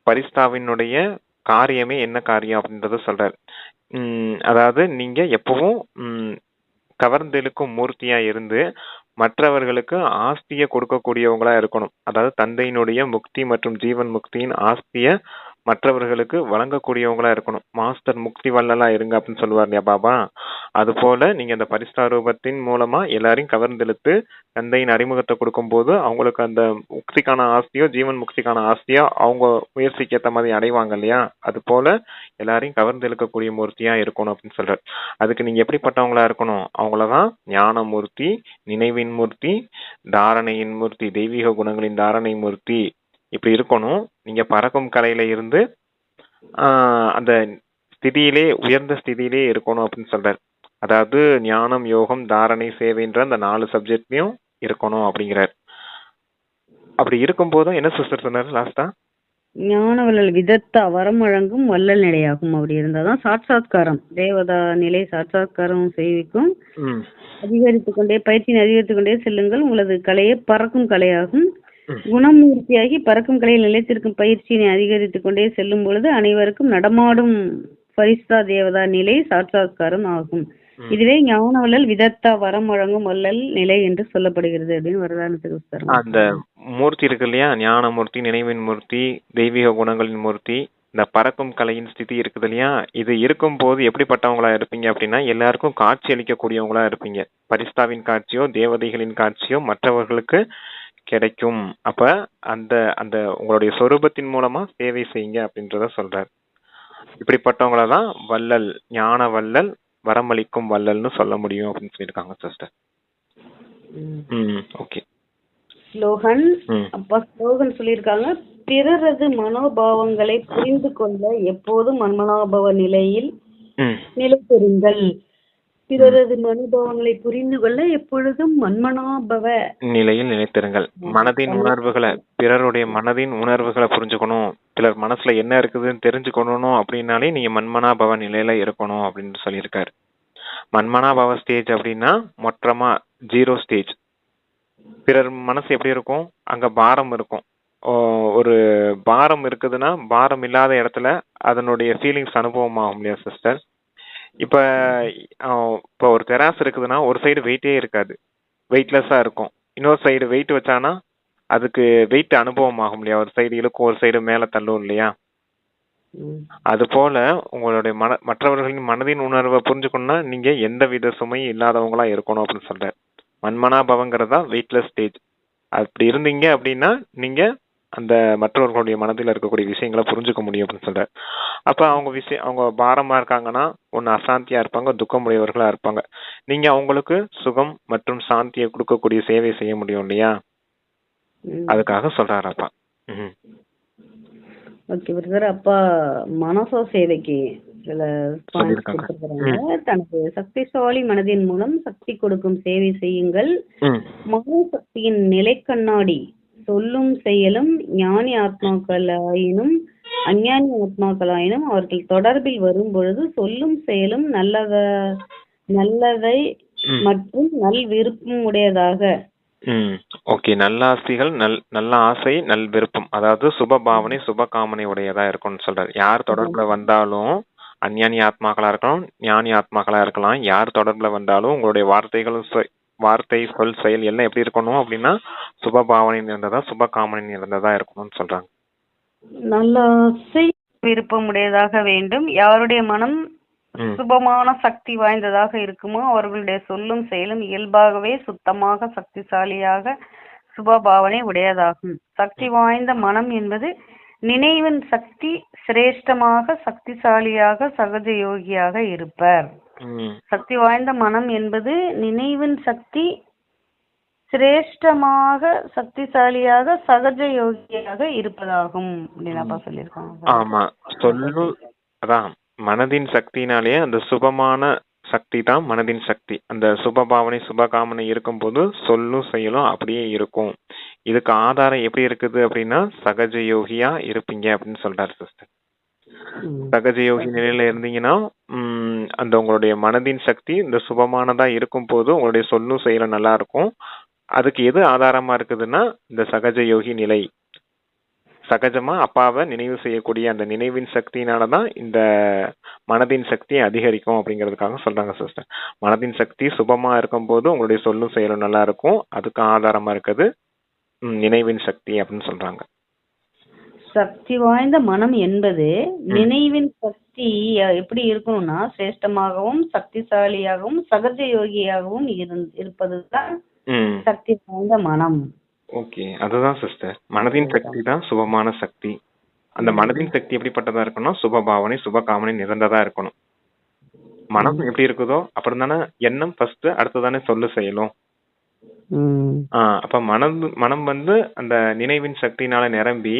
Speaker 1: பரிஸ்தாவினுடைய காரியமே என்ன காரியம் அப்படின்றத சொல்றாரு. அதாவது நீங்க எப்பவும் கவர்ந்தெழுக்கும் மூர்த்தியா இருந்து மற்றவர்களுக்கு ஆஸ்தியை கொடுக்கக்கூடியவங்களா இருக்கணும். அதாவது தந்தையினுடைய முக்தி மற்றும் ஜீவன் முக்தியின் ஆஸ்திய மற்றவர்களுக்கு வழங்கக்கூடியவங்களா இருக்கணும். மாஸ்டர் முக்தி வல்லலா இருங்க அப்படின்னு சொல்லுவார் இல்லையா பாபா. அது போல நீங்க அந்த பரிஸ்தா ரூபத்தின் மூலமா எல்லாரையும் கவர்ந்தெழுத்து தந்தையின் அறிமுகத்தை கொடுக்கும் போது அவங்களுக்கு அந்த முக்திக்கான ஆஸ்தியோ ஜீவன் முக்திக்கான ஆஸ்தியோ அவங்க முயற்சிக்கு ஏற்ற மாதிரி அடைவாங்க இல்லையா. அது போல எல்லாரையும் கவர்ந்தெழுக்கக்கூடிய மூர்த்தியா இருக்கணும் அப்படின்னு சொல்றாரு. அதுக்கு நீங்க எப்படிப்பட்டவங்களா இருக்கணும்? அவங்களதான் ஞான மூர்த்தி, நினைவின் மூர்த்தி, தாரணையின் மூர்த்தி, தெய்வீக குணங்களின் தாரணை மூர்த்தி, இப்படி இருக்கணும். நீங்க பறக்கும் கலையில இருந்து அந்த ஸ்திதியிலே உயர்ந்த ஸ்திதியிலே இருக்கணும் அப்படின்னு சொல்றாரு. அதாவது ஞானம், யோகம், தாரணை, சேவைன்ற அந்த 4 சப்ஜெக்ட்லயும் இருக்கணும் அப்படிங்கிறார். அப்படி இருக்கும் போதும் என்ன சிஸ்டர் சொன்னாரு லாஸ்டா?
Speaker 2: ஞானவல்லல் விதத்தா வரம் வழங்கும் வல்லல் நிலையாகும். அப்படி இருந்தாதான் சாட்சாத்காரம் தேவதா நிலை சாட்சாத்காரம் செய்விக்கும். அதிகரித்துக் கொண்டே பயிற்சியை அதிகரித்துக் கொண்டே செல்லுங்கள். உங்களது கலையை பறக்கும் கலையாகும். குணமூர்த்தியாகி பறக்கும் கலையில் நிலைத்திருக்கும் பயிற்சியினை அதிகரித்துக் கொண்டே செல்லும் பொழுது அனைவருக்கும் நடமாடும் பரிஸ்தா தேவதா நிலை சாட்சாத்காரம் ஆகும். இதுவே ஞானவல்லல் விதத்தா வரம் வழங்கும் வல்லல் நிலை என்று சொல்லப்படுகிறது அப்படின்னு வரதானத்துக்கு
Speaker 1: அந்த மூர்த்தி இருக்கு இல்லையா, ஞான மூர்த்தி, நினைவின் மூர்த்தி, தெய்வீக குணங்களின் மூர்த்தி, இந்த பறக்கும் கலையின் ஸ்திதி இருக்குது இல்லையா. இது இருக்கும் போது எப்படிப்பட்டவங்களா இருப்பீங்க அப்படின்னா எல்லாருக்கும் காட்சி அளிக்கக்கூடியவங்களா இருப்பீங்க. பரிஸ்தாவின் காட்சியோ தேவதைகளின் காட்சியோ மற்றவர்களுக்கு கிடைக்கும். அப்ப அந்த அந்த உங்களுடைய சொரூபத்தின் மூலமா சேவை செய்யுங்க அப்படின்றத சொல்றாரு. இப்படிப்பட்டவங்களதான் வல்லல், ஞான வல்லல், வரமளிக்கும் வல்லல்னு சொல்ல முடியும் அப்படின்னு சொல்லியிருக்காங்க சிஸ்டர். ஓகே.
Speaker 2: ஸ்லோகன் சொல்லியிருக்காங்க. பிறரது மனோபாவங்களை புரிந்து கொள்ள எப்போதும் மன்மனாபவ நிலையில் நிலைபெறுங்கள். பிறரது மனோபாவங்களை புரிந்து கொள்ள எப்பொழுதும் மன்மனாபவ நிலையில்
Speaker 1: நிலைத்திருங்கள். மனதின் உணர்வுகளை, பிறருடைய மனதின் உணர்வுகளை புரிஞ்சுக்கணும், பிறர் மனசுல என்ன இருக்குதுன்னு தெரிஞ்சுக்கணும் அப்படின்னாலே நீங்க மன்மனாபவ நிலையில இருக்கணும் அப்படின்னு சொல்லியிருக்காரு. மன்மனாபவ ஸ்டேஜ் அப்படின்னா மொத்தமா 0 ஸ்டேஜ். பிறர் மனசு எப்படி இருக்கும்? அங்க பாரம் இருக்கும். ஒரு பாரம் இருக்குதுன்னா பாரம் இல்லாத இடத்துல அதனுடைய ஃபீலிங்ஸ் அனுபவம் ஆகும் இல்லையா சிஸ்டர். இப்ப ஒரு தெராஸ் இருக்குதுன்னா ஒரு சைடு வெயிட்டே இருக்காது, வெயிட்லெஸ்ஸா இருக்கும். இன்னொரு சைடு வெயிட் வச்சானா அதுக்கு வெயிட் அனுபவம் ஆகும் இல்லையா. ஒரு சைடு இழுக்கும், ஒரு சைடு மேல தள்ளும் இல்லையா. அது போல உங்களுடைய மற்றவர்களின் மனதின் உணர்வை புரிஞ்சுக்கணும்னா நீங்க எந்த வித சுமையும் இல்லாதவங்களா இருக்கணும் அப்படின்னு சொல்றாரு. மன்மனாபவங்கிறதா வெயிட்லெஸ் ஸ்டேஜ். அப்படி இருந்தீங்க அப்படின்னா நீங்க அந்த மற்றவர்களுடைய மனதில் இருக்கக்கூடிய விஷயங்களை புரிஞ்சுக்க முடியும் அப்படின்னு சொல்றாரு. அப்ப அவங்க பாரமா இருக்காங்கன்னா ஒன்னு அசாந்தியா இருப்பாங்க, துக்கமுடையவர்களா இருப்பாங்க. நீங்க அவங்களுக்கு சுகம் மற்றும் சாந்தியை கொடுக்கக்கூடிய சேவை செய்ய முடியும் இல்லையா. அதுக்காக சொல்றாராப்பா.
Speaker 2: Okay brother. அப்பா மனசோ சேவைக்கு சில பாயிண்ட்ஸ்
Speaker 1: சொல்லியிருக்காங்க.
Speaker 2: கொடுத்துருக்காங்க. தனது சக்திசாலி மனதின் மூலம் சக்தி கொடுக்கும் சேவை செய்யுங்கள்.
Speaker 1: ம்
Speaker 2: மனோ சக்தியின் நிலைக்கண்ணாடி சொல்லும் செயலும் ஞானி ஆத்மாக்களாயினும் அஞ்ஞானி ஆத்மாக்களாயினும் அவர்கள் தொடர்பில் வரும் பொழுது சொல்லும் செயலும் நல்லவை
Speaker 1: ம்
Speaker 2: மற்றும் நல் விருப்பம் உடையதாக.
Speaker 1: ம் ஓகே. நல்ல ஆசைகள், நல்ல ஆசை, நல் விருப்பம், அதாவது சுப பாவனை, சுப காமனை உடையதா இருக்கும்னு சொல்றாரு. யார் தொடர்புல வந்தாலும் அஞ்ஞானி ஆத்மாக்களா இருக்கலாம், ஞானி ஆத்மாக்களா இருக்கலாம். யார் தொடர்புல வந்தாலும் உங்களுடைய வார்த்தை, சொல், செயல் எல்லாம் எப்படி இருக்கணும் அப்படின்னா சுப பாவனை நிறைந்ததா, சுப காமனை நிறைந்ததா இருக்கணும்னு சொல்றாங்க.
Speaker 2: நல்ல ஆசை விருப்பம் உடையதாக வேண்டும். யாருடைய மனம்
Speaker 1: ம்
Speaker 2: சுபமான சக்தி வாய்ந்ததாக இருக்குமோ அவர்களுடைய சொல்லும் செயலும் இயல்பாகவே சுத்தமாக சக்திசாலியாக சுபபாவனை உடையதாகும். சக்தி வாய்ந்த மனம் என்பது நினைவின் சக்தி சிரேஷ்டமாக சக்திசாலியாக சகஜ யோகியாக இருப்பர்.
Speaker 1: ம்
Speaker 2: சக்தி வாய்ந்த மனம் என்பது நினைவின் சக்தி சிரேஷ்டமாக சக்திசாலியாக சகஜ யோகியாக இருப்பதாகும் அப்படின்னு சொல்லியிருக்காங்க.
Speaker 1: ஆமா. அதான் மனதின் சக்தினாலே அந்த சுபமான சக்தி தான் மனதின் சக்தி. அந்த சுப பாவனை, சுப காமனை இருக்கும்போது சொல்லும் செயலும் அப்படியே இருக்கும். இதுக்கு ஆதாரம் எப்படி இருக்குது அப்படின்னா சகஜ யோகியா இருப்பீங்க அப்படின்னு சொல்றாரு சிஸ்டர். சகஜ யோகி நிலையில இருந்தீங்கன்னா அந்த உங்களுடைய மனதின் சக்தி இந்த சுபமானதா இருக்கும் போது உங்களுடைய சொல்லும் செயலும் நல்லா இருக்கும். அதுக்கு எது ஆதாரமா இருக்குதுன்னா இந்த சகஜ யோகி நிலை. சகஜமா அப்பாவை நினைவு செய்யக்கூடிய அந்த நினைவின் சக்தியினாலதான் இந்த மனதின் சக்தி அதிகரிக்கும் அப்படிங்கிறதுக்காக சொல்றாங்க சிஸ்டர். மனதின் சக்தி சுபமா இருக்கும் போது உங்களுடைய சொல்லும் செயலும் நல்லா இருக்கும். அதுக்கு ஆதாரமா இருக்குது நினைவின் சக்தி அப்படின்னு சொல்றாங்க.
Speaker 2: சக்தி வாய்ந்த மனம் என்பது நினைவின் சக்தி எப்படி இருக்கணும்னா சிரேஷ்டமாகவும் சக்திசாலியாகவும் சகஜ யோகியாகவும் இருப்பதுதான் சக்தி வாய்ந்த மனம்.
Speaker 1: ஓகே, அதுதான் சிஸ்டர். மனதின் சக்தி தான் சுபமான சக்தி. அந்த மனதின் சக்தி எப்படிப்பட்டதா இருக்கணும்? சுப பாவனை, சுப காமனை நிறந்ததா இருக்கணும். மனம் எப்படி இருக்குதோ அப்புறம் தானே எண்ணம் ஃபர்ஸ்ட், அடுத்ததானே சொல்லு செய்யலும். அப்ப மனம் அந்த நினைவின் சக்தினால நிரம்பி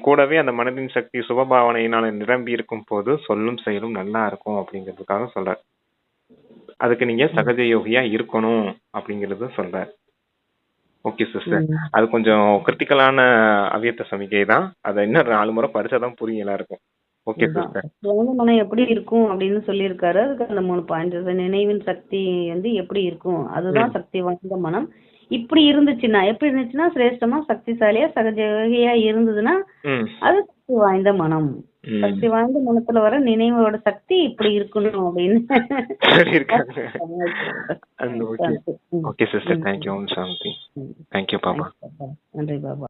Speaker 1: கூடவே அந்த மனதின் சக்தி சுபபாவனையினால நிரம்பி இருக்கும் போது சொல்லும் செயலும் நல்லா இருக்கும் அப்படிங்கிறதுக்காக சொல்றார். அதுக்கு நீங்க சகஜ யோகியா இருக்கணும் அப்படிங்கறது சொல்றார். ஓகே சிஸ்டர், அது கொஞ்சம் கிரிட்டிக்கலான அவ்வியக்த சமிக்கை தான். அதை இன்னும் 4 முறை படிச்சாதான் புரியும் எல்லாருக்கும். Okay sister.
Speaker 2: மனம் எப்படி இருக்கும் அப்படின்னு சொல்லியிருக்காரு. அதுக்கு அந்த 3 பாயிண்ட். நினைவின் சக்தி எப்படி இருக்கும், அதுதான் சக்தி வாய்ந்த மனம். இப்படி இருந்துச்சுன்னா எப்படி இருந்துச்சுன்னா சிரேஷ்டமா சக்திசாலியா சகஜ யோகியா இருந்ததுன்னா அது சக்தி வாய்ந்த மனம். சக்தி வாய்ந்த மனத்துல வர நினைவோட சக்தி இப்படி இருக்கணும் அப்படின்னு.
Speaker 1: Okay sister, thank you. Thank you Baba.
Speaker 2: நன்றி பாபா.